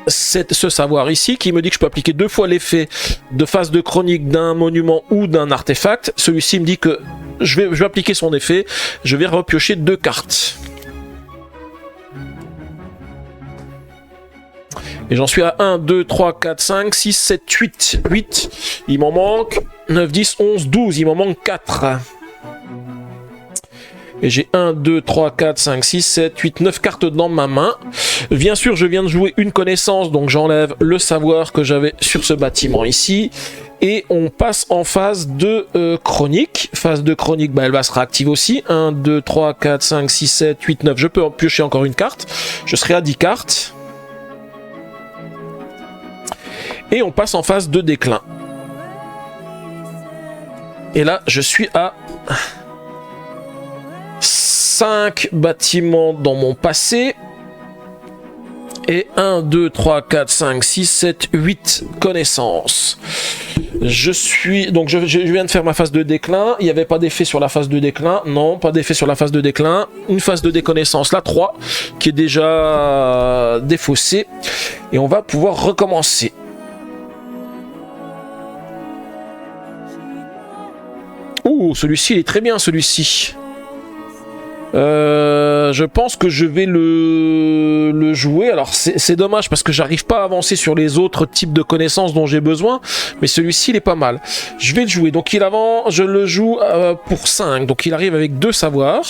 ce savoir ici qui me dit que je peux appliquer 2 fois l'effet de phase de chronique d'un monument ou d'un artefact. Celui-ci me dit que je vais appliquer son effet, je vais repiocher 2 cartes. Et j'en suis à 1, 2, 3, 4, 5, 6, 7, 8. 8. Il m'en manque 9, 10, 11, 12. Il m'en manque 4. Et j'ai 1, 2, 3, 4, 5, 6, 7, 8, 9 cartes dans ma main. Bien sûr, je viens de jouer une connaissance, donc j'enlève le savoir que j'avais sur ce bâtiment ici. Et on passe en phase de chronique. Phase de chronique, bah, elle va se réactiver aussi. 1, 2, 3, 4, 5, 6, 7, 8, 9. Je peux en piocher encore une carte. Je serai à 10 cartes. Et on passe en phase de déclin. Et là, je suis à... 5 bâtiments dans mon passé. Et 1, 2, 3, 4, 5, 6, 7, 8 connaissances. Donc je viens de faire ma phase de déclin. Il n'y avait pas d'effet sur la phase de déclin. Non, pas d'effet sur la phase de déclin. Une phase de déconnaissance, la 3, qui est déjà défaussée. Et on va pouvoir recommencer. Oh, celui-ci, il est très bien, celui-ci. Je pense que je vais le jouer. Alors c'est dommage parce que j'arrive pas à avancer sur les autres types de connaissances dont j'ai besoin, mais celui-ci il est pas mal. Je vais le jouer. Donc je le joue pour 5. Donc il arrive avec 2 savoirs.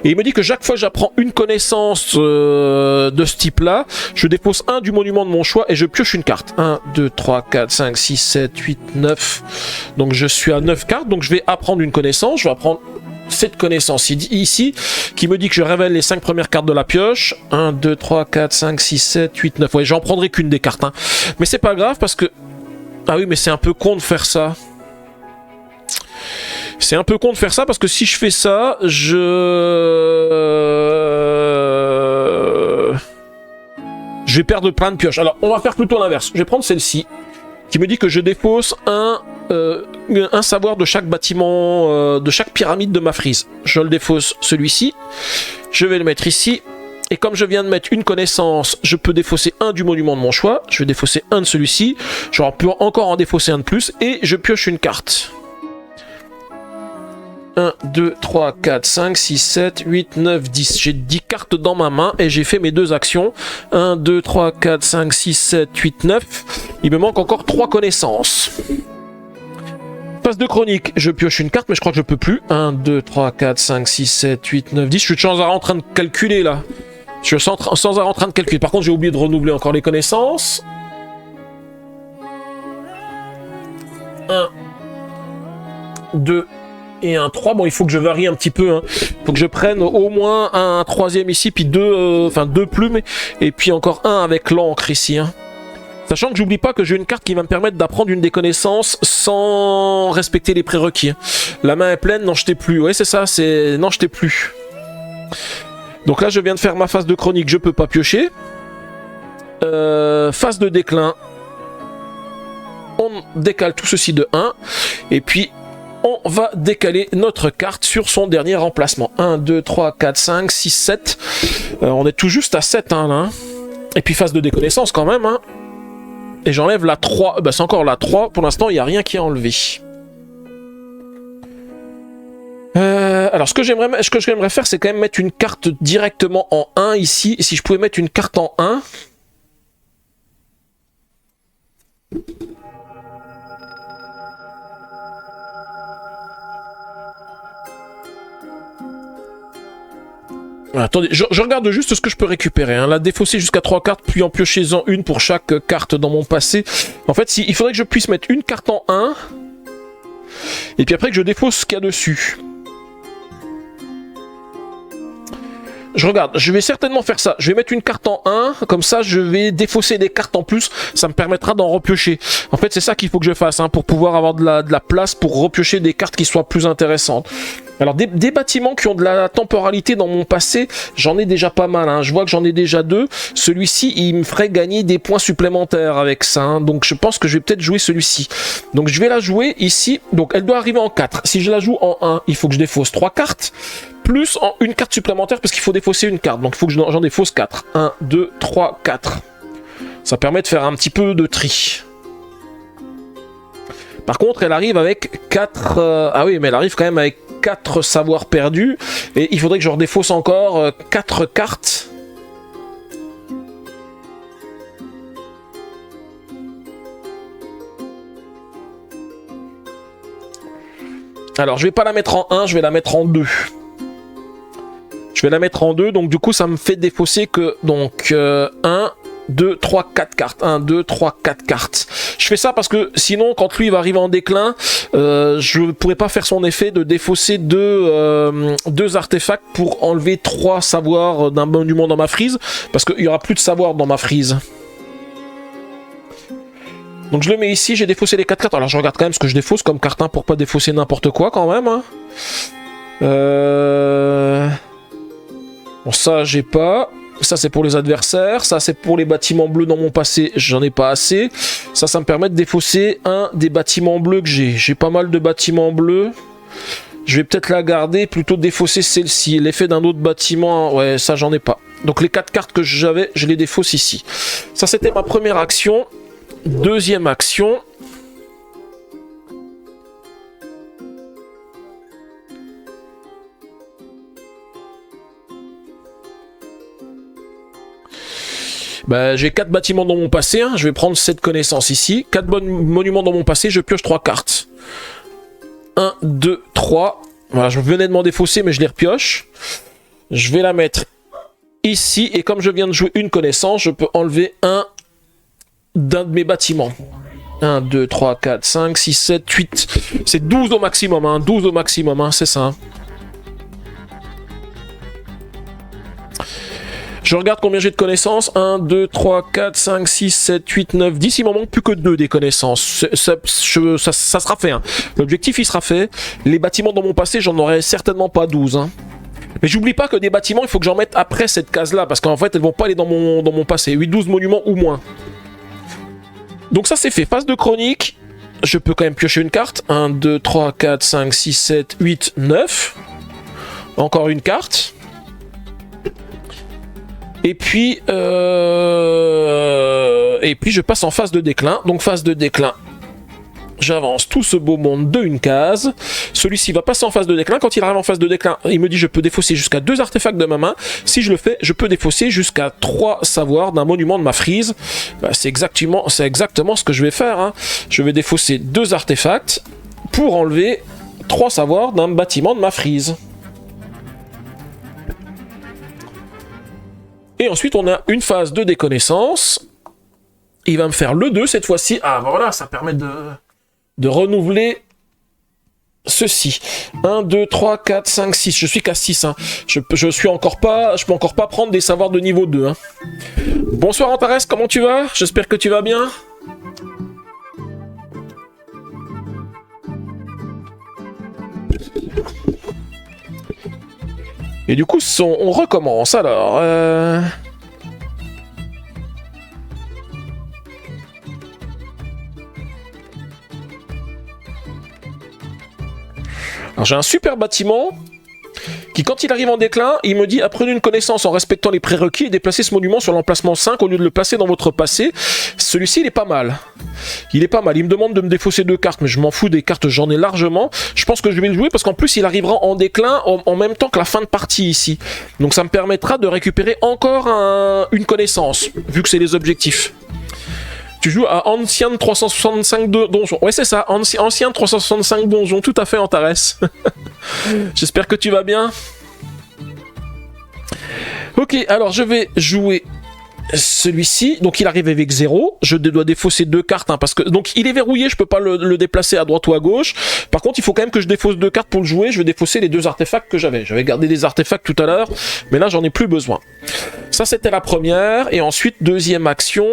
Et il me dit que chaque fois que j'apprends une connaissance de ce type-là, je dépose un du monument de mon choix et je pioche une carte. 1, 2, 3, 4, 5, 6, 7, 8, 9. Donc je suis à 9 cartes. Donc je vais apprendre une connaissance. Je vais apprendre cette connaissance ici, qui me dit que je révèle les 5 premières cartes de la pioche. 1, 2, 3, 4, 5, 6, 7, 8, 9. Ouais, j'en prendrai qu'une des cartes. Hein. Mais c'est pas grave parce que... Ah oui, mais c'est un peu con de faire ça. C'est un peu con de faire ça parce que si je fais ça, je vais perdre plein de pioches. Alors, on va faire plutôt l'inverse. Je vais prendre celle-ci, qui me dit que je dépose un savoir de chaque bâtiment, de chaque pyramide de ma frise. Je le défausse celui-ci. Je vais le mettre ici. Et comme je viens de mettre une connaissance, je peux défausser un du monument de mon choix. Je vais défausser un de celui-ci. Je peux encore en défausser un de plus. Et je pioche une carte. 1, 2, 3, 4, 5, 6, 7, 8, 9, 10. J'ai 10 cartes dans ma main et j'ai fait mes 2 actions. 1, 2, 3, 4, 5, 6, 7, 8, 9. Il me manque encore 3 connaissances. Phase de chronique, je pioche une carte, mais je crois que je peux plus. 1, 2, 3, 4, 5, 6, 7, 8, 9, 10. Je suis sans arrêt en train de calculer là. Je suis sans arrêt en train de calculer. Par contre, j'ai oublié de renouveler encore les connaissances. 1, 2 et un 3. Bon, il faut que je varie un petit peu. Hein. Il faut que je prenne au moins un troisième ici, puis deux plumes, et puis encore un avec l'encre ici. Hein. Sachant que j'oublie pas que j'ai une carte qui va me permettre d'apprendre une des connaissances sans respecter les prérequis. La main est pleine, n'en jetez plus. Ouais, c'est ça, c'est n'en jetez plus. Donc là, je viens de faire ma phase de chronique, je peux pas piocher. Phase de déclin. On décale tout ceci de 1. Et puis, on va décaler notre carte sur son dernier emplacement. 1, 2, 3, 4, 5, 6, 7. On est tout juste à 7, hein, là. Et puis, phase de déconnaissance quand même, hein. Et j'enlève la 3. Bah, c'est encore la 3. Pour l'instant, il n'y a rien qui est enlevé. Alors, ce que j'aimerais faire, c'est quand même mettre une carte directement en 1 ici. Si je pouvais mettre une carte en 1. Attendez, je regarde juste ce que je peux récupérer. Hein. Là, défausser jusqu'à 3 cartes, puis en piocher-en une pour chaque carte dans mon passé. En fait, il faudrait que je puisse mettre une carte en 1. Et puis après que je défausse ce qu'il y a dessus. Je regarde, je vais certainement faire ça. Je vais mettre une carte en 1, comme ça je vais défausser des cartes en plus, ça me permettra d'en repiocher. En fait, c'est ça qu'il faut que je fasse, hein, pour pouvoir avoir de la place pour repiocher des cartes qui soient plus intéressantes. Alors, des bâtiments qui ont de la temporalité dans mon passé, j'en ai déjà pas mal. Hein. Je vois que j'en ai déjà 2. Celui-ci, il me ferait gagner des points supplémentaires avec ça. Hein. Donc, je pense que je vais peut-être jouer celui-ci. Donc, je vais la jouer ici. Donc, elle doit arriver en 4. Si je la joue en 1, il faut que je défausse 3 cartes. Plus une carte supplémentaire parce qu'il faut défausser une carte. Donc, il faut que j'en défausse 4. 1, 2, 3, 4. Ça permet de faire un petit peu de tri. Par contre, elle arrive avec 4... Ah oui, mais elle arrive quand même avec 4 savoirs perdus. Et il faudrait que je redéfausse encore 4 cartes. Alors, je vais pas la mettre en 1, je vais la mettre en 2. Je vais la mettre en 2, donc du coup, ça me fait défausser que... Donc, 1... 2, 3, 4 cartes. 1, 2, 3, 4 cartes. Je fais ça parce que sinon, quand lui va arriver en déclin, je ne pourrais pas faire son effet de défausser deux artefacts pour enlever 3 savoirs d'un monument dans ma frise. Parce qu'il n'y aura plus de savoir dans ma frise. Donc je le mets ici, j'ai défaussé les 4 cartes. Alors je regarde quand même ce que je défausse comme carte 1 pour pas défausser n'importe quoi quand même. Hein. Bon, ça, j'ai pas... Ça, c'est pour les adversaires. Ça, c'est pour les bâtiments bleus dans mon passé. J'en ai pas assez. Ça me permet de défausser un des bâtiments bleus que j'ai. J'ai pas mal de bâtiments bleus. Je vais peut-être la garder, plutôt défausser celle-ci. L'effet d'un autre bâtiment, ouais, ça, j'en ai pas. Donc, les 4 cartes que j'avais, je les défausse ici. Ça, c'était ma première action. Deuxième action... Bah, j'ai 4 bâtiments dans mon passé, hein. Je vais prendre cette connaissance ici. 4 monuments dans mon passé, je pioche 3 cartes. 1, 2, 3. Voilà, je venais de m'en défausser, mais je les repioche. Je vais la mettre ici, et comme je viens de jouer une connaissance, je peux enlever d'un de mes bâtiments. 1, 2, 3, 4, 5, 6, 7, 8. C'est 12 au maximum, hein. 12 au maximum, hein. C'est ça. Hein. Je regarde combien j'ai de connaissances. 1, 2, 3, 4, 5, 6, 7, 8, 9, 10. Il m'en manque plus que 2 des connaissances. Ça sera fait. Hein. L'objectif, il sera fait. Les bâtiments dans mon passé, j'en aurai certainement pas 12. Hein. Mais j'oublie pas que des bâtiments, il faut que j'en mette après cette case-là. Parce qu'en fait, elles vont pas aller dans mon passé. 8, 12 monuments ou moins. Donc ça, c'est fait. Phase de chronique. Je peux quand même piocher une carte. 1, 2, 3, 4, 5, 6, 7, 8, 9. Encore une carte. Et puis je passe en phase de déclin. Donc phase de déclin, j'avance tout ce beau monde de une case. Celui-ci va passer en phase de déclin. Quand il arrive en phase de déclin, il me dit je peux défausser jusqu'à 2 artefacts de ma main. Si je le fais, je peux défausser jusqu'à 3 savoirs d'un monument de ma frise. Bah, c'est exactement ce que je vais faire. Hein. Je vais défausser 2 artefacts pour enlever 3 savoirs d'un bâtiment de ma frise. Et ensuite, on a une phase de déconnaissance. Il va me faire le 2 cette fois-ci. Ah, voilà, ça permet de renouveler ceci. 1, 2, 3, 4, 5, 6. Je suis qu'à 6. Hein. Je peux encore pas prendre des savoirs de niveau 2. Hein. Bonsoir Antares, comment tu vas? J'espère que tu vas bien. Et du coup, on recommence. Alors... Alors j'ai un super bâtiment qui, quand il arrive en déclin, il me dit apprenez une connaissance en respectant les prérequis et déplacez ce monument sur l'emplacement 5 au lieu de le placer dans votre passé. Celui-ci, il est pas mal. Il est pas mal. Il me demande de me défausser 2 cartes, mais je m'en fous des cartes, j'en ai largement. Je pense que je vais le jouer parce qu'en plus, il arrivera en déclin en même temps que la fin de partie ici. Donc ça me permettra de récupérer encore une connaissance, vu que c'est les objectifs. Tu joues à Ancien 365 donjons. Ouais, c'est ça, Ancien 365 donjons, tout à fait, Antares. J'espère que tu vas bien. Ok, alors je vais jouer celui-ci. Donc il arrive avec 0. Je dois défausser 2 cartes, hein, parce que donc il est verrouillé, je peux pas le déplacer à droite ou à gauche. Par contre, il faut quand même que je défausse 2 cartes pour le jouer. Je vais défausser les 2 artefacts que j'avais. J'avais gardé des artefacts tout à l'heure, mais là j'en ai plus besoin. Ça, c'était la première. Et ensuite, deuxième action,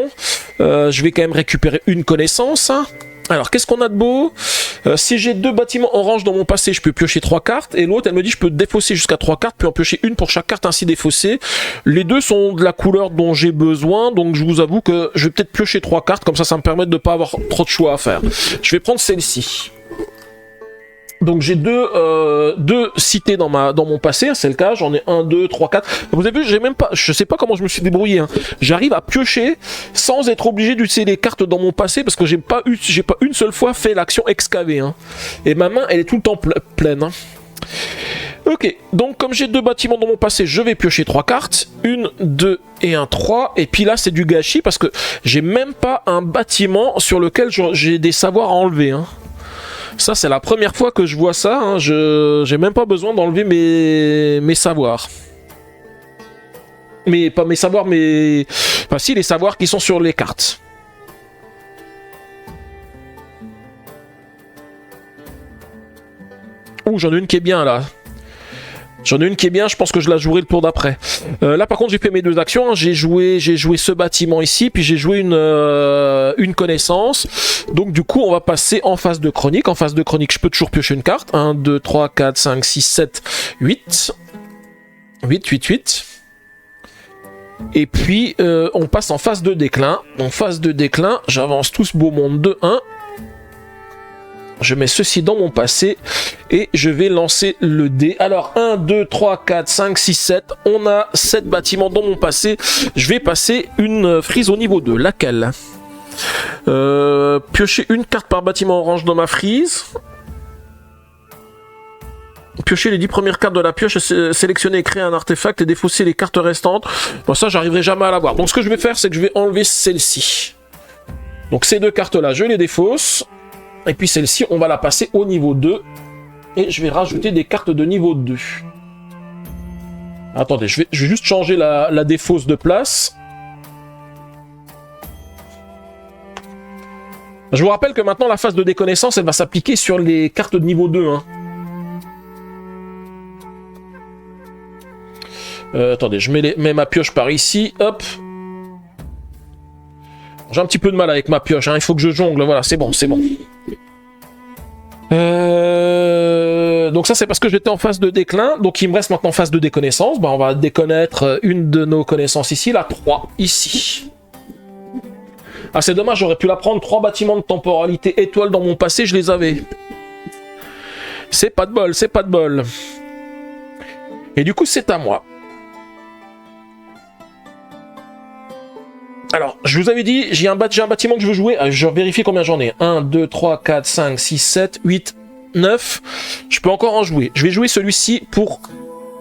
je vais quand même récupérer une connaissance. Hein. Alors, qu'est-ce qu'on a de beau? Si j'ai 2 bâtiments orange dans mon passé, je peux piocher 3 cartes. Et l'autre, elle me dit je peux défausser jusqu'à 3 cartes, puis en piocher une pour chaque carte ainsi défaussée. Les deux sont de la couleur dont j'ai besoin, donc je vous avoue que je vais peut-être piocher 3 cartes, comme ça me permet de ne pas avoir trop de choix à faire. Je vais prendre celle-ci. Donc j'ai deux cités dans mon passé, c'est le cas, j'en ai 1, 2, 3, 4. Vous avez vu, j'ai même pas, je sais pas comment je me suis débrouillé. Hein. J'arrive à piocher sans être obligé d'utiliser les cartes dans mon passé parce que j'ai pas une seule fois fait l'action excaver. Hein. Et ma main, elle est tout le temps pleine. Hein. Ok, donc comme j'ai 2 bâtiments dans mon passé, je vais piocher 3 cartes. 1, 2 et 1, 3. Et puis là, c'est du gâchis parce que j'ai même pas un bâtiment sur lequel j'ai des savoirs à enlever. Hein. Ça, c'est la première fois que je vois ça. Hein. J'ai même pas besoin d'enlever mes savoirs. Mais pas mes savoirs, mais... Enfin, si, les savoirs qui sont sur les cartes. Ouh, j'en ai une qui est bien, là. J'en ai une qui est bien, je pense que je la jouerai le tour d'après. Là par contre j'ai fait mes 2 actions, hein. J'ai joué ce bâtiment ici, puis j'ai joué une connaissance. Donc du coup on va passer en phase de chronique. En phase de chronique je peux toujours piocher une carte. 1, 2, 3, 4, 5, 6, 7, 8. 8. Et puis on passe en phase de déclin. En phase de déclin, j'avance tout ce beau monde de 1. Je mets ceci dans mon passé et je vais lancer le dé. Alors 1, 2, 3, 4, 5, 6, 7. On a 7 bâtiments dans mon passé. Je vais passer une frise au niveau 2. Laquelle? Piocher une carte par bâtiment orange dans ma frise. Piocher les 10 premières cartes de la pioche, sélectionner et créer un artefact et défausser les cartes restantes. Bon, ça, j'arriverai jamais à l'avoir. Donc ce que je vais faire, c'est que je vais enlever celle-ci. Donc ces 2 cartes-là, je les défausse. Et puis celle-ci, on va la passer au niveau 2. Et je vais rajouter des cartes de niveau 2. Attendez, je vais juste changer la défausse de place. Je vous rappelle que maintenant, la phase de déconnaissance, elle va s'appliquer sur les cartes de niveau 2. Hein. Attendez, je mets ma pioche par ici. Hop. J'ai un petit peu de mal avec ma pioche, hein. Il faut que je jongle, voilà, c'est bon. Donc ça c'est parce que j'étais en phase de déclin, donc il me reste maintenant phase de déconnaissance. On va déconnaître une de nos connaissances ici, la 3, ici. Ah c'est dommage, j'aurais pu la prendre, 3 bâtiments de temporalité étoile dans mon passé, je les avais. C'est pas de bol. Et du coup c'est à moi. Alors, je vous avais dit, j'ai un bâtiment que je veux jouer. Je vérifie combien j'en ai. 1, 2, 3, 4, 5, 6, 7, 8, 9. Je peux encore en jouer. Je vais jouer celui-ci pour...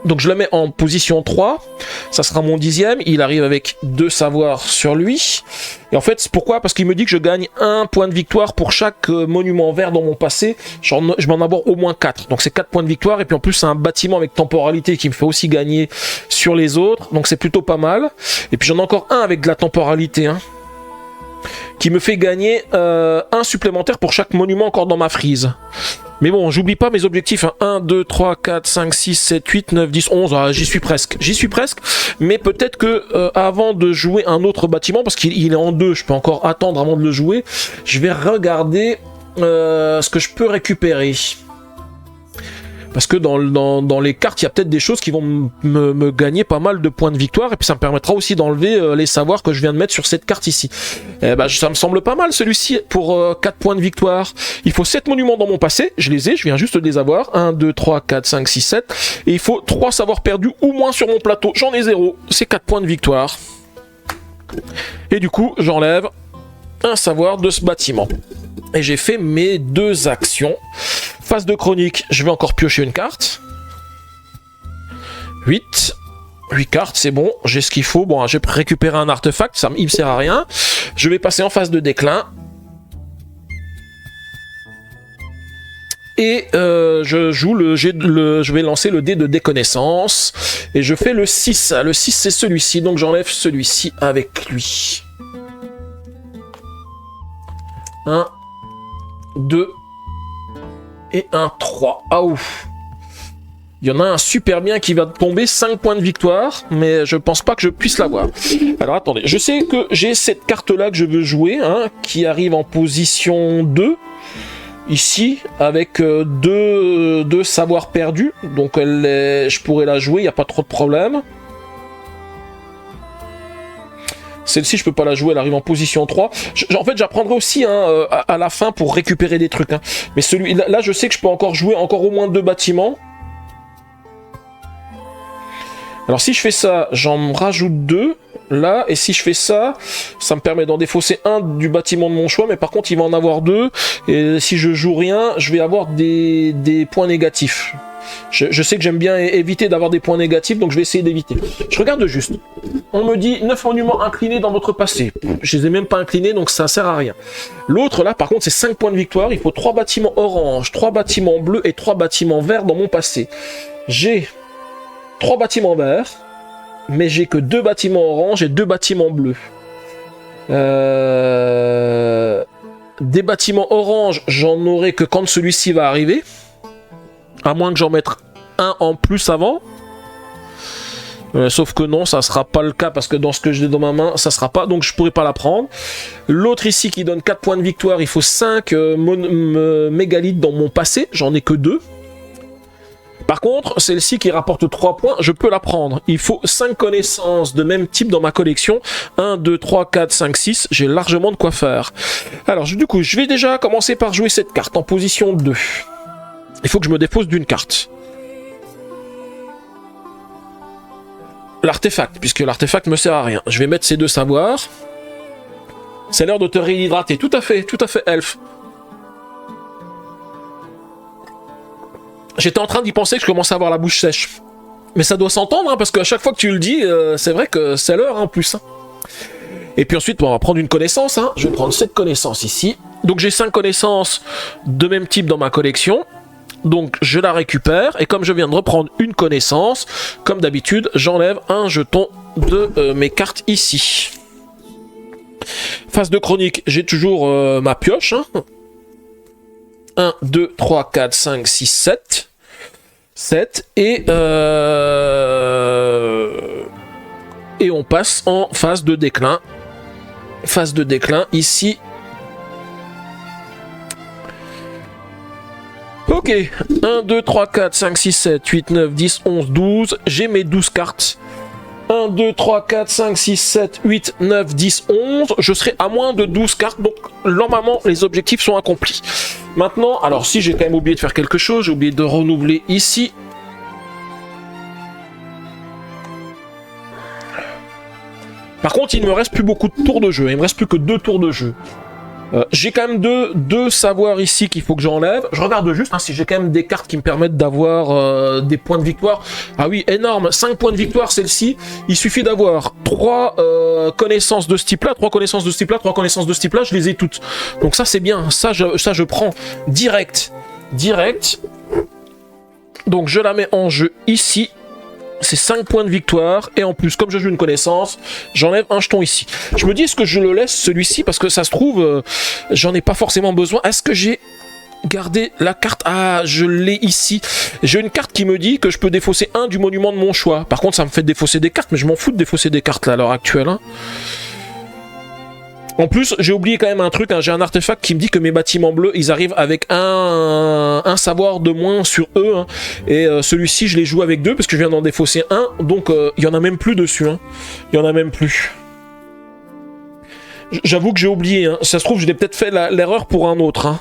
Donc je le mets en position 3. Ça sera mon 10e. Il arrive avec 2 savoirs sur lui. Et en fait, pourquoi? Parce qu'il me dit que je gagne 1 point de victoire pour chaque monument vert dans mon passé. Je m'en aborde au moins 4. Donc c'est 4 points de victoire. Et puis en plus, c'est un bâtiment avec temporalité qui me fait aussi gagner sur les autres. Donc c'est plutôt pas mal. Et puis j'en ai encore un avec de la temporalité. Hein. qui me fait gagner un supplémentaire pour chaque monument encore dans ma frise. Mais bon, j'oublie pas mes objectifs. Hein. 1, 2, 3, 4, 5, 6, 7, 8, 9, 10, 11. Ah, j'y suis presque. J'y suis presque. Mais peut-être que avant de jouer un autre bâtiment, parce qu'il est en deux, je peux encore attendre avant de le jouer, je vais regarder ce que je peux récupérer. Parce que dans les cartes, il y a peut-être des choses qui vont me gagner pas mal de points de victoire. Et puis ça me permettra aussi d'enlever les savoirs que je viens de mettre sur cette carte ici. Eh ben, ça me semble pas mal celui-ci pour 4 points de victoire. Il faut 7 monuments dans mon passé. Je les ai, je viens juste de les avoir. 1, 2, 3, 4, 5, 6, 7. Et il faut 3 savoirs perdus ou moins sur mon plateau. J'en ai 0. C'est 4 points de victoire. Et du coup, j'enlève un savoir de ce bâtiment. Et j'ai fait mes 2 actions. Phase de chronique, je vais encore piocher une carte. 8 cartes, c'est bon, j'ai ce qu'il faut. Bon, j'ai récupéré un artefact, il me sert à rien. Je vais passer en phase de déclin. Et je vais lancer le dé de déconnaissance. Et je fais le 6. Le 6, c'est celui-ci, donc j'enlève celui-ci avec lui. 1, 2 et un 3. Ah ouf. Il y en a un super bien qui va tomber, 5 points de victoire, mais je pense pas que je puisse l'avoir. Alors attendez, je sais que j'ai cette carte-là que je veux jouer, hein, qui arrive en position 2, ici, avec 2 savoirs perdus, donc je pourrais la jouer, il n'y a pas trop de problème. Celle-ci, je peux pas la jouer, elle arrive en position 3. En fait, j'apprendrai aussi hein, à la fin pour récupérer des trucs. Hein. Mais celui-là, je sais que je peux encore jouer encore au moins 2 bâtiments. Alors, si je fais ça, j'en rajoute 2, là. Et si je fais ça, ça me permet d'en défausser un du bâtiment de mon choix. Mais par contre, il va en avoir 2. Et si je joue rien, je vais avoir des points négatifs. Je sais que j'aime bien éviter d'avoir des points négatifs, donc je vais essayer d'éviter. Je regarde juste. On me dit 9 monuments inclinés dans votre passé. Je les ai même pas inclinés, donc ça sert à rien. L'autre, là, par contre, c'est 5 points de victoire. Il faut 3 bâtiments orange, 3 bâtiments bleus et 3 bâtiments verts dans mon passé. J'ai 3 bâtiments verts, mais j'ai que 2 bâtiments orange et 2 bâtiments bleus. Des bâtiments orange, j'en aurai que quand celui-ci va arriver. À moins que j'en mette un en plus avant. Sauf que non, ça sera pas le cas parce que dans ce que j'ai dans ma main, ça sera pas, donc je pourrais pas la prendre. L'autre ici qui donne 4 points de victoire, il faut 5 mégalithes dans mon passé, j'en ai que 2. Par contre, celle-ci qui rapporte 3 points, je peux la prendre. Il faut 5 connaissances de même type dans ma collection. 1, 2, 3, 4, 5, 6, j'ai largement de quoi faire. Alors du coup, je vais déjà commencer par jouer cette carte en position 2. Il faut que je me dépose d'une carte. L'artefact, puisque l'artefact me sert à rien. Je vais mettre ces 2 savoirs. C'est l'heure de te réhydrater. Tout à fait, elfe. J'étais en train d'y penser que je commençais à avoir la bouche sèche. Mais ça doit s'entendre, hein, parce qu'à chaque fois que tu le dis, c'est vrai que c'est l'heure en plus. Hein. Et puis ensuite, bon, on va prendre une connaissance. Hein. Je vais prendre cette connaissance ici. Donc j'ai 5 connaissances de même type dans ma collection. Donc je la récupère et comme je viens de reprendre une connaissance, comme d'habitude, j'enlève un jeton de mes cartes ici. Phase de chronique, j'ai toujours ma pioche. Hein. 1, 2, 3, 4, 5, 6, 7. 7 et on passe en phase de déclin. Phase de déclin ici. Ok, 1, 2, 3, 4, 5, 6, 7, 8, 9, 10, 11, 12. J'ai mes 12 cartes. 1, 2, 3, 4, 5, 6, 7, 8, 9, 10, 11. Je serai à moins de 12 cartes, donc normalement les objectifs sont accomplis. Maintenant, alors si j'ai quand même oublié de faire quelque chose, j'ai oublié de renouveler ici. Par contre, il ne me reste plus beaucoup de tours de jeu. Il me reste plus que 2 tours de jeu. J'ai quand même deux savoirs ici qu'il faut que j'enlève. Je regarde juste hein, si j'ai quand même des cartes qui me permettent d'avoir des points de victoire. Ah oui, énorme, 5 points de victoire celle-ci. Il suffit d'avoir 3 connaissances de ce type-là, 3 connaissances de ce type-là, 3 connaissances de ce type-là, je les ai toutes. Donc ça c'est bien, ça je prends direct. Donc je la mets en jeu ici. c'est 5 points de victoire, et en plus, comme je joue une connaissance, j'enlève un jeton ici. Je me dis, est-ce que je le laisse celui-ci, parce que ça se trouve, j'en ai pas forcément besoin. Est-ce que j'ai gardé la carte? Ah, je l'ai ici. J'ai une carte qui me dit que je peux défausser un du monument de mon choix. Par contre, ça me fait défausser des cartes, mais je m'en fous de défausser des cartes là, à l'heure actuelle. Hein. En plus, j'ai oublié quand même un truc, hein, j'ai un artefact qui me dit que mes bâtiments bleus, ils arrivent avec un savoir de moins sur eux, hein, et celui-ci, je les joue avec 2, parce que je viens d'en défausser un, donc il y en a même plus dessus, hein. Il y en a même plus. J'avoue que j'ai oublié, hein. Ça se trouve, je l'ai peut-être fait l'erreur pour un autre, hein.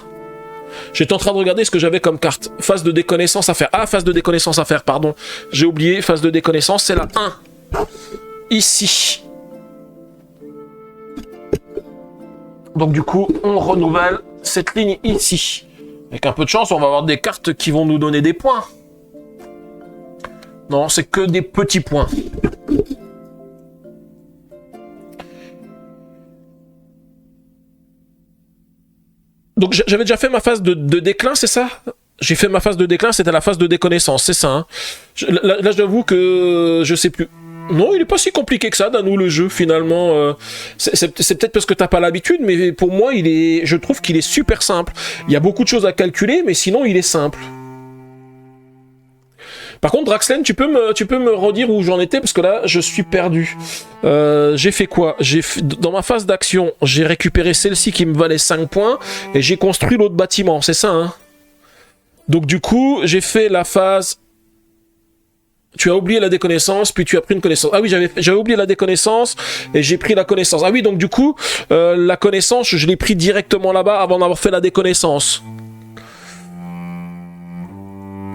J'étais en train de regarder ce que j'avais comme carte. Phase de déconnaissance à faire. Ah, phase de déconnaissance à faire, pardon. J'ai oublié, phase de déconnaissance, c'est la 1. Ici. Donc du coup, on renouvelle cette ligne ici. Avec un peu de chance, on va avoir des cartes qui vont nous donner des points. Non, c'est que des petits points. Donc j'avais déjà fait ma phase de déclin, c'est ça? J'ai fait ma phase de déclin, c'était la phase de déconnaissance, c'est ça. Hein. Là, j'avoue que je sais plus. Non, il est pas si compliqué que ça, Danou, le jeu, finalement. C'est peut-être parce que t'as pas l'habitude, mais pour moi, je trouve qu'il est super simple. Il y a beaucoup de choses à calculer, mais sinon, il est simple. Par contre, Draxlen, tu peux me redire où j'en étais, parce que là, je suis perdu. J'ai fait quoi? Dans ma phase d'action, j'ai récupéré celle-ci qui me valait 5 points, et j'ai construit l'autre bâtiment, c'est ça, hein? Donc du coup, j'ai fait la phase... Tu as oublié la déconnaissance, puis tu as pris une connaissance. Ah oui, j'avais oublié la déconnaissance, et j'ai pris la connaissance. Ah oui, donc du coup, la connaissance, je l'ai pris directement là-bas avant d'avoir fait la déconnaissance.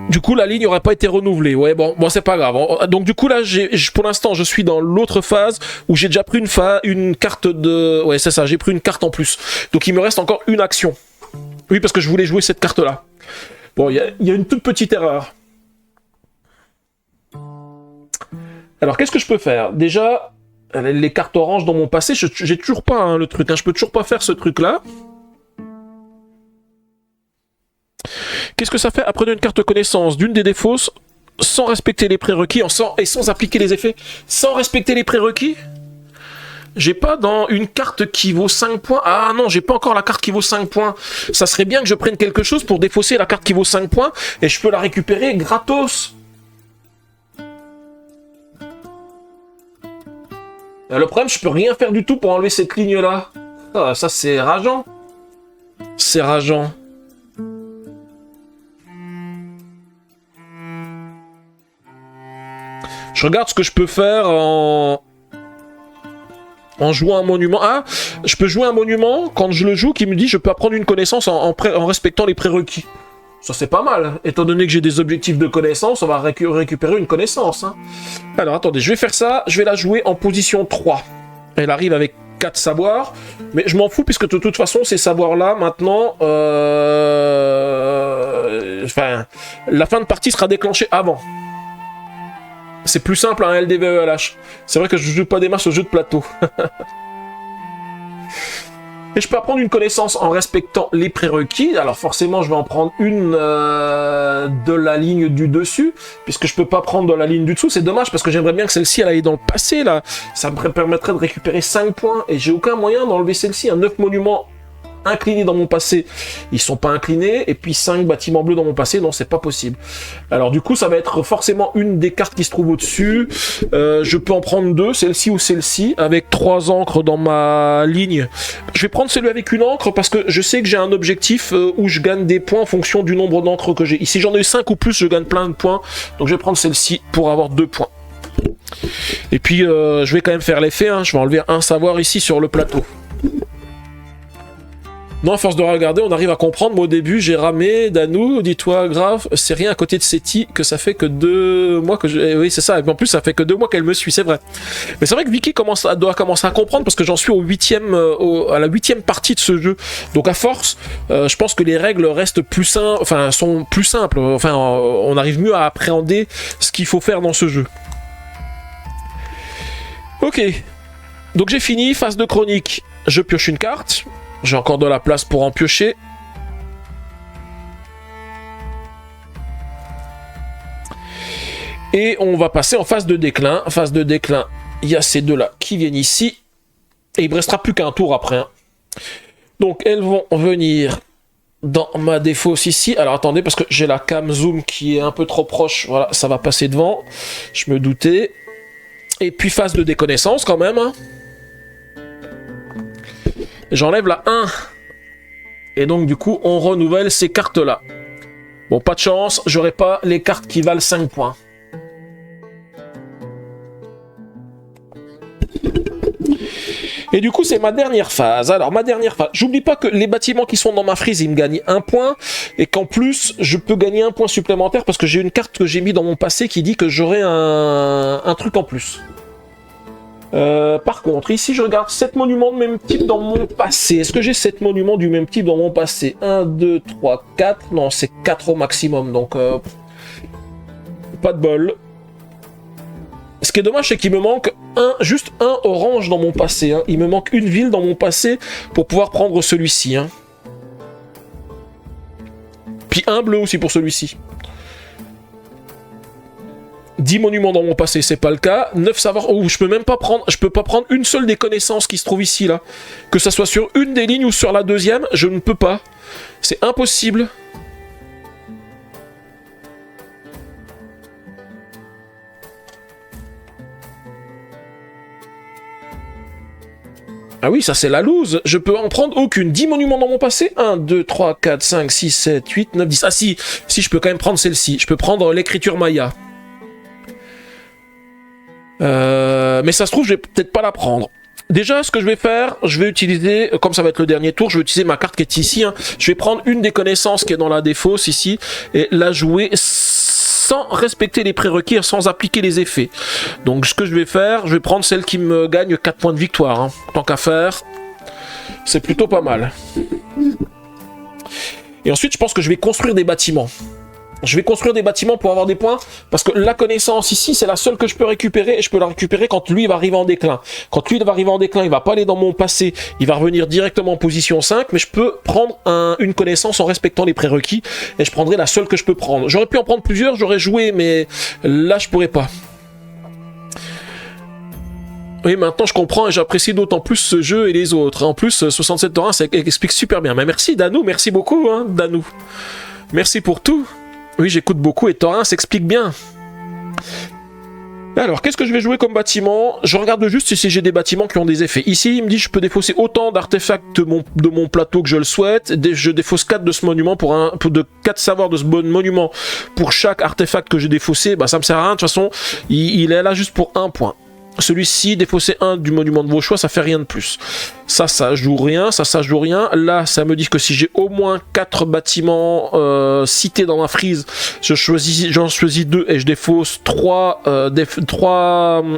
Du coup, la ligne n'aurait pas été renouvelée. Ouais, bon c'est pas grave. Donc du coup, là, pour l'instant, je suis dans l'autre phase où j'ai déjà pris une carte de... Ouais, c'est ça, j'ai pris une carte en plus. Donc il me reste encore une action. Oui, parce que je voulais jouer cette carte-là. Bon, il y a une toute petite erreur. Alors, qu'est-ce que je peux faire? Déjà, les cartes oranges dans mon passé, j'ai toujours pas hein, le truc. Hein, je peux toujours pas faire ce truc-là. Qu'est-ce que ça fait? Apprenez une carte connaissance d'une des défausses sans respecter les prérequis et sans appliquer les effets. Sans respecter les prérequis? J'ai pas dans une carte qui vaut 5 points. Ah non, j'ai pas encore la carte qui vaut 5 points. Ça serait bien que je prenne quelque chose pour défausser la carte qui vaut 5 points et je peux la récupérer gratos. Le problème, je peux rien faire du tout pour enlever cette ligne-là. Ah, ça, c'est rageant. C'est rageant. Je regarde ce que je peux faire en jouant un monument. Ah, je peux jouer un monument quand je le joue qui me dit je peux apprendre une connaissance en respectant les prérequis. Ça c'est pas mal. Étant donné que j'ai des objectifs de connaissance, on va récupérer une connaissance. Hein. Alors attendez, je vais faire ça. Je vais la jouer en position 3. Elle arrive avec 4 savoirs. Mais je m'en fous puisque de toute façon ces savoirs-là, maintenant... Enfin, la fin de partie sera déclenchée avant. C'est plus simple un LDVELH. C'est vrai que je joue pas des masses au jeu de plateau. Et je peux apprendre une connaissance en respectant les prérequis. Alors forcément, je vais en prendre une de la ligne du dessus, puisque je peux pas prendre de la ligne du dessous. C'est dommage, parce que j'aimerais bien que celle-ci, elle aille dans le passé, là. Ça me permettrait de récupérer 5 points, et j'ai aucun moyen d'enlever celle-ci. 9 monuments inclinés dans mon passé, ils sont pas inclinés, et puis 5 bâtiments bleus dans mon passé, non, c'est pas possible. Alors du coup, ça va être forcément une des cartes qui se trouve au-dessus. Je peux en prendre 2, celle-ci ou celle-ci, avec 3 encres dans ma ligne. Je vais prendre celui avec une encre, parce que je sais que j'ai un objectif où je gagne des points en fonction du nombre d'encres que j'ai. Ici, j'en ai 5 ou plus, je gagne plein de points, donc je vais prendre celle-ci pour avoir 2 points. Et puis, je vais quand même faire l'effet, hein. Je vais enlever un savoir ici sur le plateau. Non, à force de regarder, on arrive à comprendre. Moi, au début, j'ai ramé. Danou, dis-toi, grave, c'est rien à côté de Seti que ça fait que 2 mois que je... Eh oui, c'est ça. Et en plus, ça fait que 2 mois qu'elle me suit, c'est vrai. Mais c'est vrai que Vicky doit commencer à comprendre parce que j'en suis à la 8e partie de ce jeu. Donc, à force, je pense que les règles restent plus simples, enfin, sont plus simples. Enfin, on arrive mieux à appréhender ce qu'il faut faire dans ce jeu. Ok. Donc, j'ai fini. Phase de chronique. Je pioche une carte. J'ai encore de la place pour en piocher. Et on va passer en phase de déclin. Phase de déclin, il y a ces deux-là qui viennent ici. Et il ne me restera plus qu'un tour après. Hein. Donc elles vont venir dans ma défausse ici. Alors attendez, parce que j'ai la cam zoom qui est un peu trop proche. Voilà, ça va passer devant. Je me doutais. Et puis phase de déconnaissance quand même. Hein. J'enlève la 1. Et donc du coup, on renouvelle ces cartes-là. Bon, pas de chance, j'aurai pas les cartes qui valent 5 points. Et du coup, c'est ma dernière phase. Alors, ma dernière phase, j'oublie pas que les bâtiments qui sont dans ma frise, ils me gagnent 1 point. Et qu'en plus, je peux gagner 1 point supplémentaire parce que j'ai une carte que j'ai mis dans mon passé qui dit que j'aurai un truc en plus. Par contre, ici, je regarde 7 monuments de même type dans mon passé. Est-ce que j'ai 7 monuments du même type dans mon passé? 1, 2, 3, 4. Non, c'est 4 au maximum. Donc, pas de bol. Ce qui est dommage, c'est qu'il me manque juste un orange dans mon passé. Hein. Il me manque une ville dans mon passé pour pouvoir prendre celui-ci. Hein. Puis un bleu aussi pour celui-ci. 10 monuments dans mon passé, c'est pas le cas. 9 savoirs. Oh, je peux pas prendre une seule des connaissances qui se trouvent ici, là. Que ça soit sur une des lignes ou sur la deuxième, je ne peux pas. C'est impossible. Ah oui, ça c'est la loose. Je peux en prendre aucune. 10 monuments dans mon passé. 1, 2, 3, 4, 5, 6, 7, 8, 9, 10. Ah si, je peux quand même prendre celle-ci. Je peux prendre l'écriture Maya. Mais ça se trouve, je vais peut-être pas la prendre. Déjà, ce que je vais faire, je vais utiliser, comme ça va être le dernier tour, je vais utiliser ma carte qui est ici. Hein. Je vais prendre une des connaissances qui est dans la défausse ici et la jouer sans respecter les prérequis, sans appliquer les effets. Donc ce que je vais faire, je vais prendre celle qui me gagne 4 points de victoire. Hein. Tant qu'à faire, c'est plutôt pas mal. Et ensuite, je pense que je vais construire des bâtiments. Je vais construire des bâtiments pour avoir des points, parce que la connaissance ici, c'est la seule que je peux récupérer, et je peux la récupérer quand lui va arriver en déclin. Quand lui va arriver en déclin, il va pas aller dans mon passé, il va revenir directement en position 5, mais je peux prendre une connaissance en respectant les prérequis, et je prendrai la seule que je peux prendre. J'aurais pu en prendre plusieurs, j'aurais joué, mais là, je pourrais pas. Oui, maintenant je comprends et j'apprécie d'autant plus ce jeu et les autres. En plus, 67 Torin, ça explique super bien. Mais merci Danou, merci beaucoup, hein, Danou. Merci pour tout. Oui, j'écoute beaucoup et Torin s'explique bien. Alors, qu'est-ce que je vais jouer comme bâtiment? Je regarde juste si j'ai des bâtiments qui ont des effets. Ici, il me dit que je peux défausser autant d'artefacts de mon plateau que je le souhaite. Je défausse 4 de ce monument pour 4 savoirs de ce bon monument pour chaque artefact que j'ai défaussé. Bah, ça me sert à rien. De toute façon, il est là juste pour 1 point. Celui-ci, défausser 1 du monument de vos choix, ça fait rien de plus. Ça joue rien, ça joue rien. Là, ça me dit que si j'ai au moins 4 bâtiments cités dans ma frise, j'en choisis 2 et je défausse 3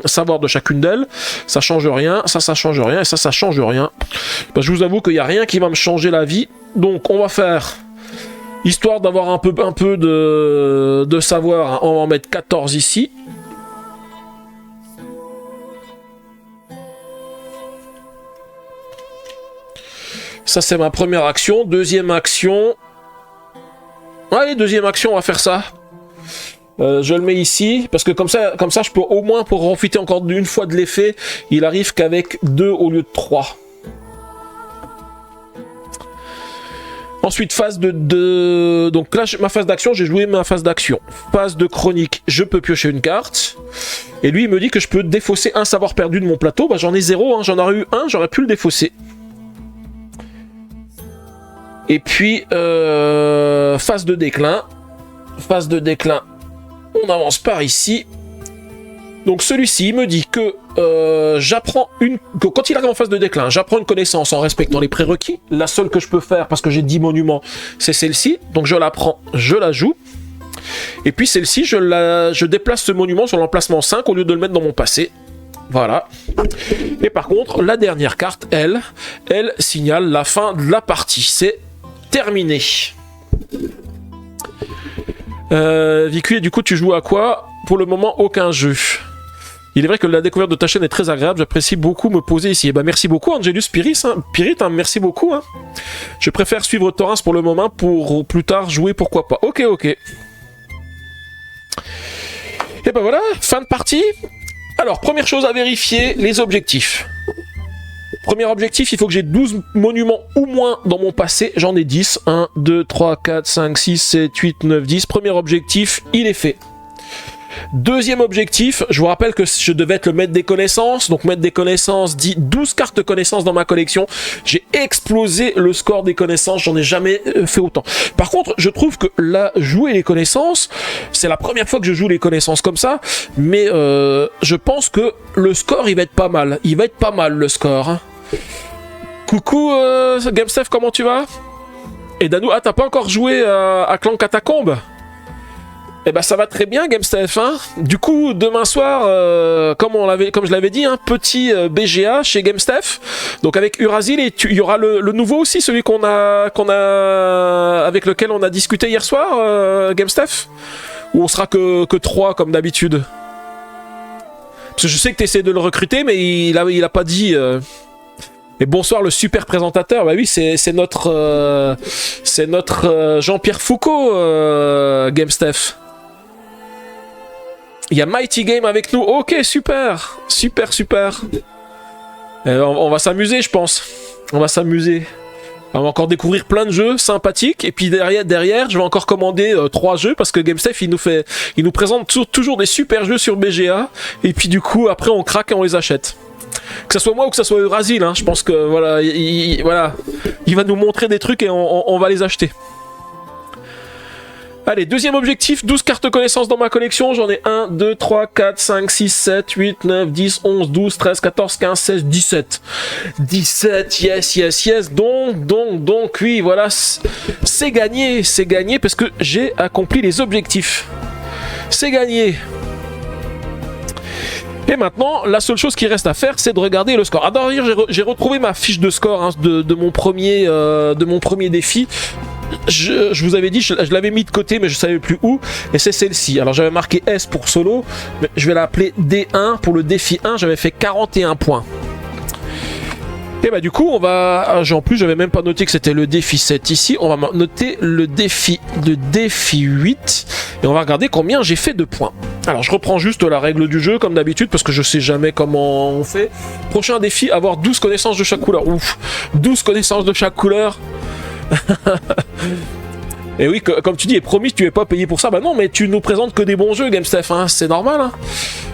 savoirs de chacune d'elles. Ça change rien, ça change rien, et ça change rien. Bah, je vous avoue qu'il n'y a rien qui va me changer la vie. Donc, on va faire... Histoire d'avoir un peu de savoir, hein, on va en mettre 14 ici. Ça, c'est ma première action. Deuxième action. Allez, deuxième action, on va faire ça. Je le mets ici, parce que comme ça, je peux au moins, pour profiter encore d'une fois de l'effet, il arrive qu'avec 2 au lieu de 3. Ensuite, phase de... Donc là, ma phase d'action, j'ai joué ma phase d'action. Phase de chronique, je peux piocher une carte. Et lui, il me dit que je peux défausser un savoir perdu de mon plateau. Bah, j'en ai 0, hein. J'en aurais eu 1, j'aurais pu le défausser. Et puis, phase de déclin. Phase de déclin, on avance par ici. Donc celui-ci me dit que quand il arrive en phase de déclin, j'apprends une connaissance en respectant les prérequis. La seule que je peux faire, parce que j'ai 10 monuments, c'est celle-ci. Donc je la prends, je la joue. Et puis celle-ci, je déplace ce monument sur l'emplacement 5 au lieu de le mettre dans mon passé. Voilà. Et par contre, la dernière carte, elle signale la fin de la partie. C'est terminé. Vicu, et du coup, tu joues à quoi? Pour le moment, aucun jeu. Il est vrai que la découverte de ta chaîne est très agréable. J'apprécie beaucoup me poser ici. Et bah, merci beaucoup, Angelus Pirit. Hein, merci beaucoup. Hein. Je préfère suivre Torrens pour le moment, pour plus tard jouer, pourquoi pas. Ok. Et ben voilà, fin de partie. Alors, première chose à vérifier, les objectifs. Premier objectif, il faut que j'ai 12 monuments ou moins dans mon passé. J'en ai 10. 1, 2, 3, 4, 5, 6, 7, 8, 9, 10. Premier objectif, il est fait. Deuxième objectif, je vous rappelle que je devais être le maître des connaissances. Donc maître des connaissances dit 12 cartes de connaissances dans ma collection. J'ai explosé le score des connaissances, j'en ai jamais fait autant. Par contre, je trouve que là, jouer les connaissances, c'est la première fois que je joue les connaissances comme ça. Mais je pense que le score, il va être pas mal. Il va être pas mal le score. Hein. Coucou GameStef, comment tu vas? Et Danou, ah t'as pas encore joué à Clan Catacombe? Eh ben ça va très bien GameStef, hein. Du coup demain soir, comme je l'avais dit, un petit BGA chez GameStef. Donc avec Urasil et il y aura le nouveau aussi, celui avec lequel on a discuté hier soir, GameStef. Ou on sera que 3 comme d'habitude. Parce que je sais que tu essaies de le recruter, mais il a pas dit. Et bonsoir le super présentateur. Bah oui, c'est notre Jean-Pierre Foucault, GameStef. Il y a Mighty Game avec nous. Ok, super. Super. On va s'amuser, je pense. On va s'amuser. On va encore découvrir plein de jeux sympathiques. Et puis derrière je vais encore commander 3 jeux. Parce que GameStef, il nous présente toujours des super jeux sur BGA. Et puis du coup, après, on craque et on les achète. Que ça soit moi ou que ça soit Eurasil, hein. Je pense que voilà, il va nous montrer des trucs et on va les acheter. Allez, deuxième objectif, 12 cartes connaissances dans ma collection. J'en ai 1, 2, 3, 4, 5, 6, 7, 8, 9, 10, 11, 12, 13, 14, 15, 16, 17. 17, yes. Donc, oui, voilà, c'est gagné parce que j'ai accompli les objectifs. C'est gagné. Et maintenant, la seule chose qui reste à faire, c'est de regarder le score. Ah d'ailleurs, j'ai retrouvé ma fiche de score hein, de mon premier défi. Je vous avais dit, je l'avais mis de côté, mais je savais plus où. Et c'est celle-ci. Alors j'avais marqué S pour solo, mais je vais l'appeler D1 pour le défi 1. J'avais fait 41 points. Et bah du coup, on va... En plus, j'avais même pas noté que c'était le défi 7 ici. On va noter le défi 8. Et on va regarder combien j'ai fait de points. Alors, je reprends juste la règle du jeu, comme d'habitude, parce que je sais jamais comment on fait. Prochain défi, avoir 12 connaissances de chaque couleur. Ouf, 12 connaissances de chaque couleur. Et oui, comme tu dis, et promis, tu es pas payé pour ça. Bah non, mais tu nous présentes que des bons jeux, GameStef, hein, c'est normal. Hein.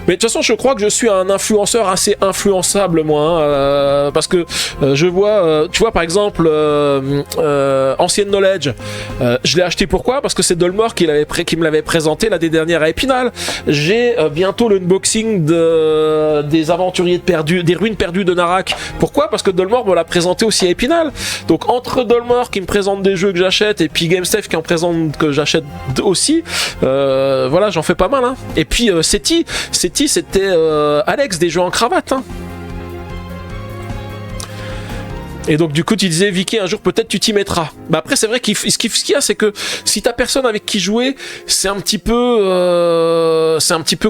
Mais de toute façon, je crois que je suis un influenceur assez influençable, moi. Hein, parce que je vois, tu vois, par exemple, Ancienne Knowledge. Je l'ai acheté pourquoi? Parce que c'est Dolmore qui me l'avait présenté l'année dernière à Épinal. J'ai bientôt l'unboxing des aventuriers des ruines perdues de Narak. Pourquoi? Parce que Dolmore me l'a présenté aussi à Épinal. Donc entre Dolmore qui me présente des jeux que j'achète et puis GameStef qui en présente que j'achète aussi, voilà, j'en fais pas mal. Hein. Et puis Seti, c'était Alex des jeux en cravate. Hein. Et donc du coup tu disais Vicky, un jour peut-être tu t'y mettras. Bah après c'est vrai qu'il ce qu'il y a, c'est que si t'as personne avec qui jouer, c'est un petit peu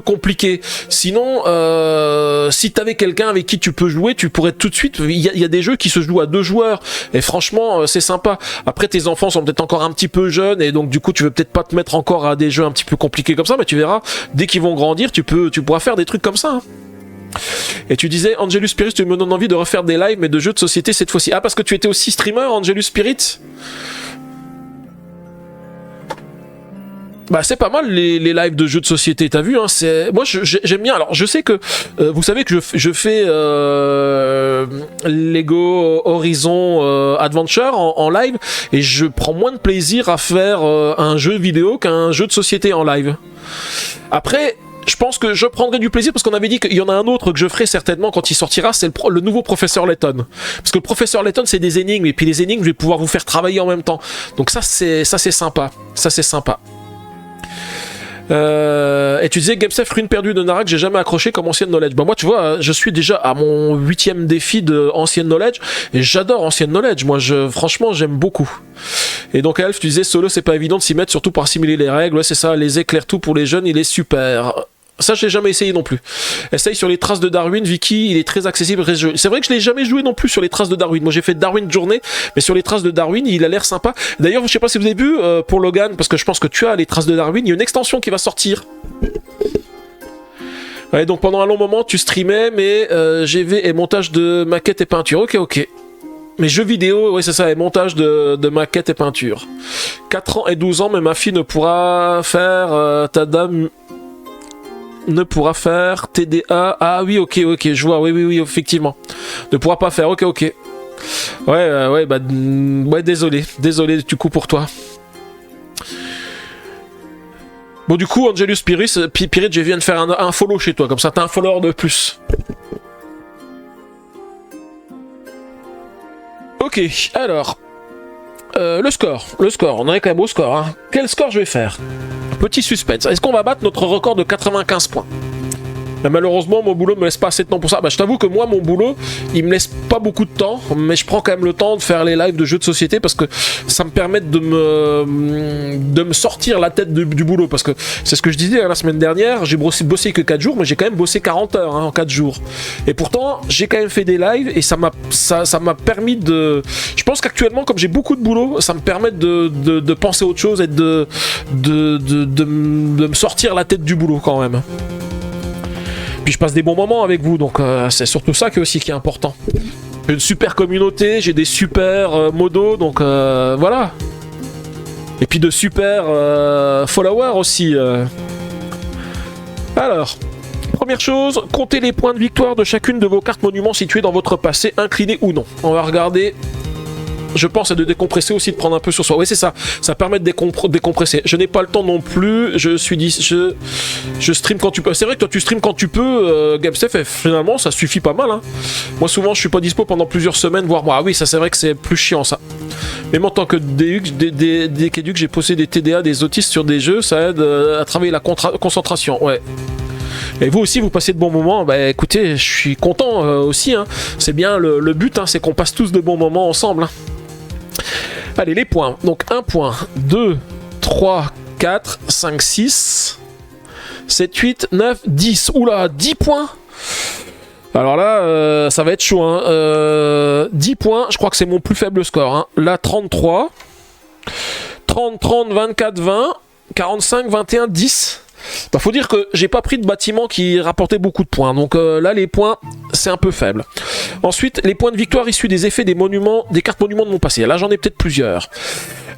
compliqué. Sinon si t'avais quelqu'un avec qui tu peux jouer, tu pourrais tout de suite, il y a des jeux qui se jouent à 2 joueurs et franchement c'est sympa. Après tes enfants sont peut-être encore un petit peu jeunes et donc du coup tu veux peut-être pas te mettre encore à des jeux un petit peu compliqués comme ça, mais tu verras, dès qu'ils vont grandir, tu pourras faire des trucs comme ça. Hein. Et tu disais Angelus Spirit, tu me donnes envie de refaire des lives mais de jeux de société cette fois-ci. Ah, parce que tu étais aussi streamer, Angelus Spirit? Bah c'est pas mal les lives de jeux de société, t'as vu hein, moi j'aime bien. Alors je sais que vous savez que je fais Lego Horizon Adventure en live et je prends moins de plaisir à faire un jeu vidéo qu'un jeu de société en live. Après je pense que je prendrai du plaisir parce qu'on avait dit qu'il y en a un autre que je ferai certainement quand il sortira, c'est le nouveau Professeur Layton. Parce que le Professeur Layton c'est des énigmes et puis les énigmes je vais pouvoir vous faire travailler en même temps. Donc ça c'est sympa. Ça c'est sympa. Et tu disais GameStef Ruine perdue de Narak, j'ai jamais accroché comme Ancienne Knowledge. Bah moi tu vois, je suis déjà à mon 8e défi de Ancienne Knowledge et j'adore Ancienne Knowledge. Moi franchement j'aime beaucoup. Et donc Alf, tu disais solo c'est pas évident de s'y mettre, surtout pour assimiler les règles. Ouais c'est ça, les éclairs tout pour les jeunes, il est super. Ça, je l'ai jamais essayé non plus. Essaye sur les traces de Darwin, Vicky, il est très accessible. C'est vrai que je l'ai jamais joué non plus sur les traces de Darwin. Moi, j'ai fait Darwin Journée, mais sur les traces de Darwin, il a l'air sympa. D'ailleurs, je sais pas si vous avez vu pour Logan, parce que je pense que tu as les traces de Darwin, il y a une extension qui va sortir. Ouais, donc pendant un long moment, tu streamais, mais GV et montage de maquettes et peinture. Ok, ok. Mais jeux vidéo, oui, c'est ça, et montage de maquettes et peinture. 4 ans et 12 ans, mais ma fille ne pourra faire ta dame... Ne pourra faire TDA. Ah oui, ok, je vois, oui, effectivement. Ne pourra pas faire, ok. Ouais, ouais, désolé du coup pour toi. Bon, du coup, Angelus Pirit, je viens de faire un follow chez toi, comme ça t'as un follower de plus. Ok, alors... le score, on en est quand même au score. Hein. Quel score je vais faire? Petit suspense. Est-ce qu'on va battre notre record de 95 points? Mais malheureusement, mon boulot me laisse pas assez de temps pour ça. Bah, je t'avoue que moi, mon boulot, il me laisse pas beaucoup de temps, mais je prends quand même le temps de faire les lives de jeux de société parce que ça me permet de me sortir la tête du boulot. Parce que c'est ce que je disais hein, la semaine dernière, j'ai bossé que 4 jours, mais j'ai quand même bossé 40 heures hein, en 4 jours. Et pourtant, j'ai quand même fait des lives et ça m'a permis de... Je pense qu'actuellement, comme j'ai beaucoup de boulot, ça me permet de penser à autre chose et de me sortir la tête du boulot quand même. Puis je passe des bons moments avec vous, donc c'est surtout ça qui est important. J'ai une super communauté, j'ai des super modos, donc voilà. Et puis de super followers aussi. Alors, première chose, comptez les points de victoire de chacune de vos cartes monuments situées dans votre passé, inclinées ou non. On va regarder... Je pense à de décompresser aussi, de prendre un peu sur soi. Oui, c'est ça. Ça permet de décompresser. Je n'ai pas le temps non plus. Je stream quand tu peux. C'est vrai que toi, tu stream quand tu peux. GameStef, finalement, ça suffit pas mal. Hein. Moi, souvent, je suis pas dispo pendant plusieurs semaines, voire mois. Ah oui, ça, c'est vrai que c'est plus chiant, ça. Même en tant que DKDuc, j'ai posé des TDA, des autistes sur des jeux. Ça aide à travailler la concentration. Ouais. Et vous aussi, vous passez de bons moments. Bah écoutez, je suis content aussi. Hein. C'est bien le but, hein, c'est qu'on passe tous de bons moments ensemble. Hein. Allez, les points. Donc 1 point, 2, 3, 4, 5, 6, 7, 8, 9, 10. Oula, 10 points. Alors là, ça va être chaud. Hein. 10 points, je crois que c'est mon plus faible score. Hein. Là, 33. 30, 30, 24, 20. 45, 21, 10. Bah, faut dire que j'ai pas pris de bâtiment qui rapportait beaucoup de points. Donc là, les points, c'est un peu faible. Ensuite, les points de victoire issus des effets des monuments, des cartes monuments de mon passé. Là, j'en ai peut-être plusieurs.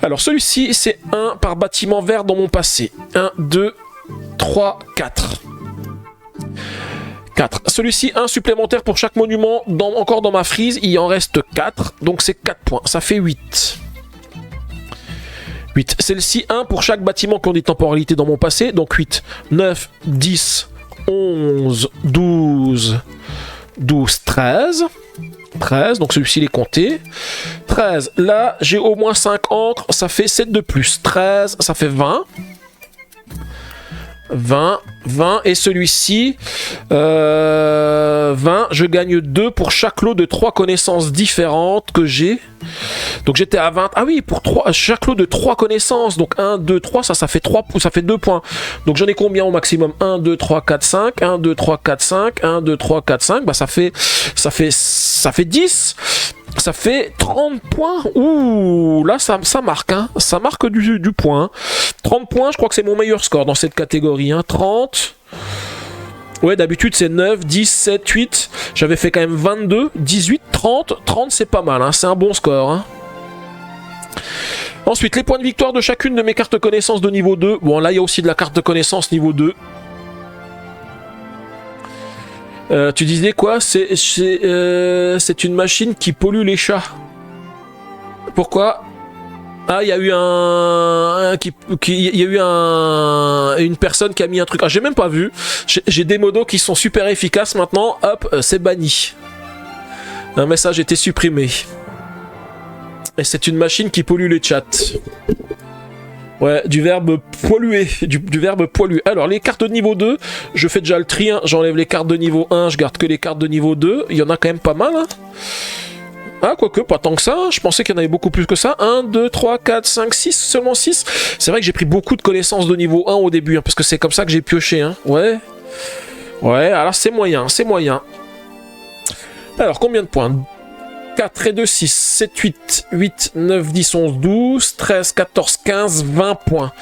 Alors, celui-ci, c'est 1 par bâtiment vert dans mon passé. 1, 2, 3, 4. 4. Celui-ci, 1 supplémentaire pour chaque monument. Encore dans ma frise, il en reste 4. Donc, c'est 4 points. Ça fait 8. 8. Celle-ci, 1 pour chaque bâtiment qui ont des temporalités dans mon passé. Donc 8, 9, 10, 11, 12, 12, 13. 13, donc celui-ci il est compté. 13, là j'ai au moins 5 encres, ça fait 7 de plus. 13, ça fait 20. 20, 20, et celui-ci, 20, je gagne 2 pour chaque lot de 3 connaissances différentes que j'ai. Donc j'étais à 20, ah oui, pour chaque lot de 3 connaissances, donc 1, 2, 3, ça fait 3, ça fait 2 points. Donc j'en ai combien au maximum? 1, 2, 3, 4, 5, 1, 2, 3, 4, 5, 1, 2, 3, 4, 5, bah ça fait 10. Ça fait 30 points. Ouh, là, ça marque. Hein. Ça marque du point. 30 points, je crois que c'est mon meilleur score dans cette catégorie. Hein. 30. Ouais, d'habitude, c'est 9, 10, 7, 8. J'avais fait quand même 22, 18, 30. 30, c'est pas mal. Hein. C'est un bon score. Hein. Ensuite, les points de victoire de chacune de mes cartes connaissances de niveau 2. Bon, là, il y a aussi de la carte de connaissance niveau 2. Tu disais quoi? C'est une machine qui pollue les chats. Pourquoi? Ah, il y a eu une personne qui a mis un truc. Ah, j'ai même pas vu. J'ai des modos qui sont super efficaces maintenant. Hop, c'est banni. Un message était supprimé. Et c'est une machine qui pollue les chats. Ouais, du verbe polluer, du verbe polluer. Alors, les cartes de niveau 2, je fais déjà le tri, hein. J'enlève les cartes de niveau 1, je garde que les cartes de niveau 2. Il y en a quand même pas mal, hein. Ah, quoique, pas tant que ça, je pensais qu'il y en avait beaucoup plus que ça. 1, 2, 3, 4, 5, 6, seulement 6. C'est vrai que j'ai pris beaucoup de connaissances de niveau 1 au début, hein, parce que c'est comme ça que j'ai pioché, hein. Ouais. Ouais, alors c'est moyen, c'est moyen. Alors, combien de points? 4 et 2, 6, 7, 8, 8, 9, 10, 11, 12, 13, 14, 15, 20 points.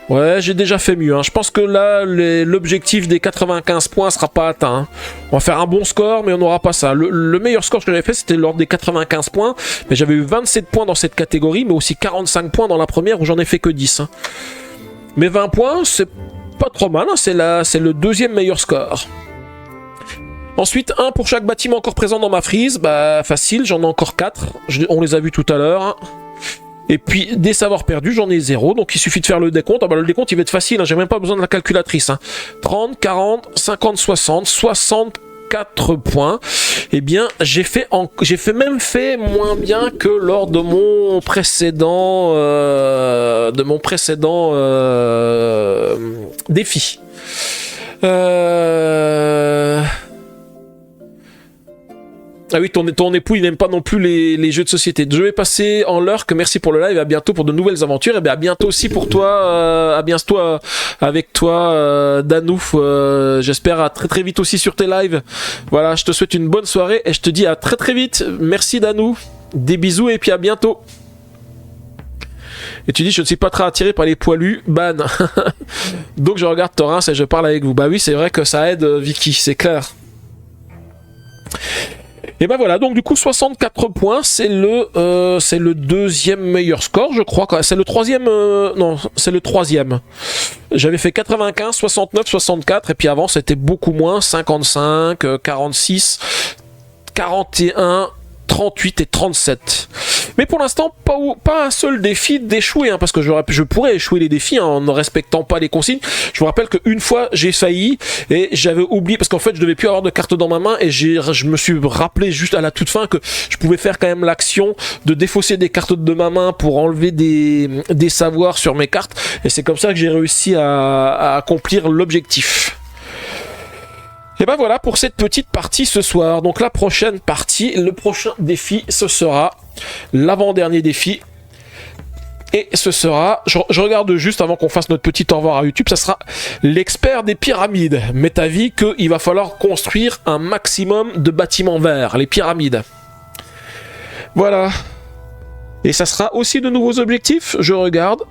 Ouais, j'ai déjà fait mieux. Hein. Je pense que là, l'objectif des 95 points sera pas atteint. Hein. On va faire un bon score, mais on n'aura pas ça. Le meilleur score que j'avais fait, c'était lors des 95 points. Mais j'avais eu 27 points dans cette catégorie, mais aussi 45 points dans la première où j'en ai fait que 10. Hein. Mais 20 points, c'est pas trop mal. Hein. C'est le deuxième meilleur score. Ensuite, 1 pour chaque bâtiment encore présent dans ma frise. Bah, facile, j'en ai encore 4. On les a vus tout à l'heure. Et puis, des savoirs perdus, j'en ai 0. Donc, il suffit de faire le décompte. Ah bah, le décompte, il va être facile. Hein. J'ai même pas besoin de la calculatrice. Hein. 30, 40, 50, 60, 64 points. Eh bien, j'ai même fait moins bien que lors de mon précédent, défi. Ah oui, ton époux, il n'aime pas non plus les jeux de société. Je vais passer en lurk. Merci pour le live. À bientôt pour de nouvelles aventures. Et bien, à bientôt aussi pour toi. À bientôt avec toi, Danouf. J'espère à très très vite aussi sur tes lives. Voilà, je te souhaite une bonne soirée et je te dis à très très vite. Merci, Danou. Des bisous et puis à bientôt. Et tu dis, je ne suis pas très attiré par les poilus. Ban. Donc, je regarde Torrens et je parle avec vous. Bah oui, c'est vrai que ça aide, Vicky. C'est clair. Et ben voilà, donc du coup 64 points, c'est le deuxième meilleur score, je crois. C'est le troisième, non, c'est le troisième. J'avais fait 95, 69, 64, et puis avant c'était beaucoup moins, 55, 46, 41, 38 et 37. Mais pour l'instant, pas un seul défi d'échouer, hein, parce que je pourrais échouer les défis hein, en ne respectant pas les consignes. Je vous rappelle qu'une fois, j'ai failli et j'avais oublié, parce qu'en fait, je devais plus avoir de carte dans ma main et je me suis rappelé juste à la toute fin que je pouvais faire quand même l'action de défausser des cartes de ma main pour enlever des savoirs sur mes cartes. Et c'est comme ça que j'ai réussi à accomplir l'objectif. Et ben voilà pour cette petite partie ce soir. Donc la prochaine partie, le prochain défi, ce sera l'avant-dernier défi. Et ce sera, je regarde juste avant qu'on fasse notre petit au revoir à YouTube, ça sera l'expert des pyramides. M'est avis qu'il va falloir construire un maximum de bâtiments verts, les pyramides. Voilà. Et ça sera aussi de nouveaux objectifs, je regarde.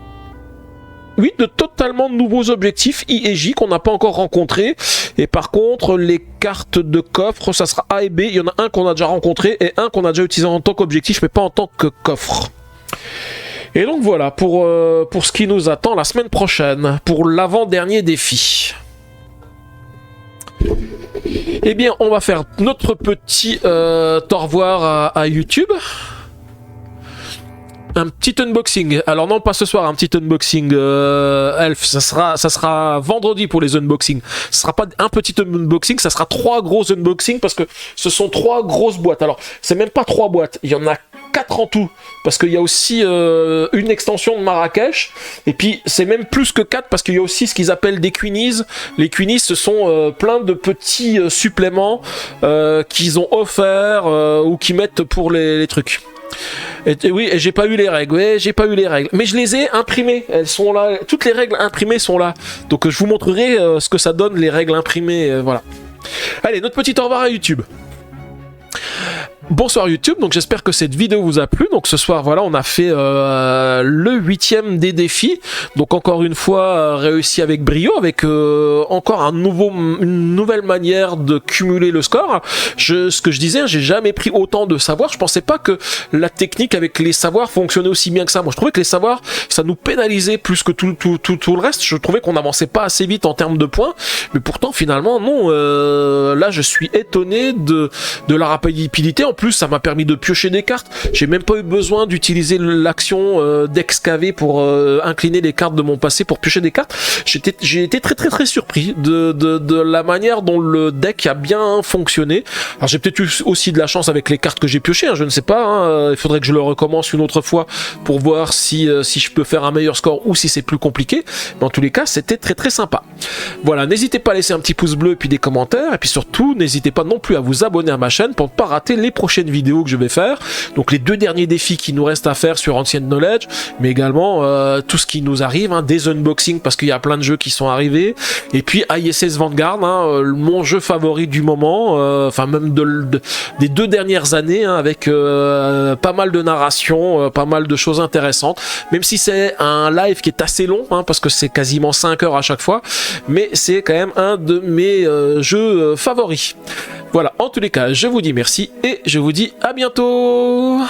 Oui, de totalement nouveaux objectifs I et J qu'on n'a pas encore rencontrés. Et par contre, les cartes de coffre, ça sera A et B. Il y en a un qu'on a déjà rencontré et un qu'on a déjà utilisé en tant qu'objectif, mais pas en tant que coffre. Et donc voilà, pour ce qui nous attend la semaine prochaine, pour l'avant-dernier défi. Eh bien, on va faire notre petit au revoir à YouTube. Un petit unboxing. Alors non, pas ce soir, un petit unboxing Elf. Ça sera vendredi pour les unboxings. Ce sera pas un petit unboxing, ça sera 3 gros unboxings parce que ce sont 3 grosses boîtes. Alors, c'est même pas 3 boîtes, il y en a 4 en tout. Parce qu'il y a aussi une extension de Marrakech. Et puis, c'est même plus que 4 parce qu'il y a aussi ce qu'ils appellent des Queenies. Les Queenies, ce sont plein de petits suppléments qu'ils ont offerts ou qu'ils mettent pour les trucs. Et oui, et j'ai pas eu les règles. Ouais, j'ai pas eu les règles. Mais je les ai imprimées. Elles sont là. Toutes les règles imprimées sont là. Donc je vous montrerai ce que ça donne, les règles imprimées. Voilà. Allez, notre petit au revoir à YouTube. Bonsoir YouTube, donc j'espère que cette vidéo vous a plu. Donc ce soir, voilà, on a fait le 8e des défis. Donc encore une fois, réussi avec brio, avec encore une nouvelle manière de cumuler le score. Ce que je disais, j'ai jamais pris autant de savoirs. Je pensais pas que la technique avec les savoirs fonctionnait aussi bien que ça. Moi, je trouvais que les savoirs, ça nous pénalisait plus que tout le reste. Je trouvais qu'on n'avançait pas assez vite en termes de points. Mais pourtant, finalement, non. Là, je suis étonné de la rapidité. En plus, ça m'a permis de piocher des cartes. J'ai même pas eu besoin d'utiliser l'action d'excaver pour incliner les cartes de mon passé pour piocher des cartes. J'ai été très très très surpris de la manière dont le deck a bien fonctionné. Alors j'ai peut-être eu aussi de la chance avec les cartes que j'ai piochées, hein, je ne sais pas. Hein. Il faudrait que je le recommence une autre fois pour voir si je peux faire un meilleur score ou si c'est plus compliqué. Mais en tous les cas, c'était très très sympa. Voilà, n'hésitez pas à laisser un petit pouce bleu et puis des commentaires. Et puis surtout, n'hésitez pas non plus à vous abonner à ma chaîne pour ne pas rater les prochains prochaines vidéos que je vais faire. Donc les 2 derniers défis qui nous restent à faire sur Ancient Knowledge, mais également tout ce qui nous arrive, hein, des unboxings parce qu'il y a plein de jeux qui sont arrivés, et puis ISS Vanguard, hein, mon jeu favori du moment, enfin même des 2 dernières années, hein, avec pas mal de narration, pas mal de choses intéressantes, même si c'est un live qui est assez long, hein, parce que c'est quasiment 5 heures à chaque fois, mais c'est quand même un de mes jeux favoris. Voilà, en tous les cas, je vous dis merci et je vous dis à bientôt.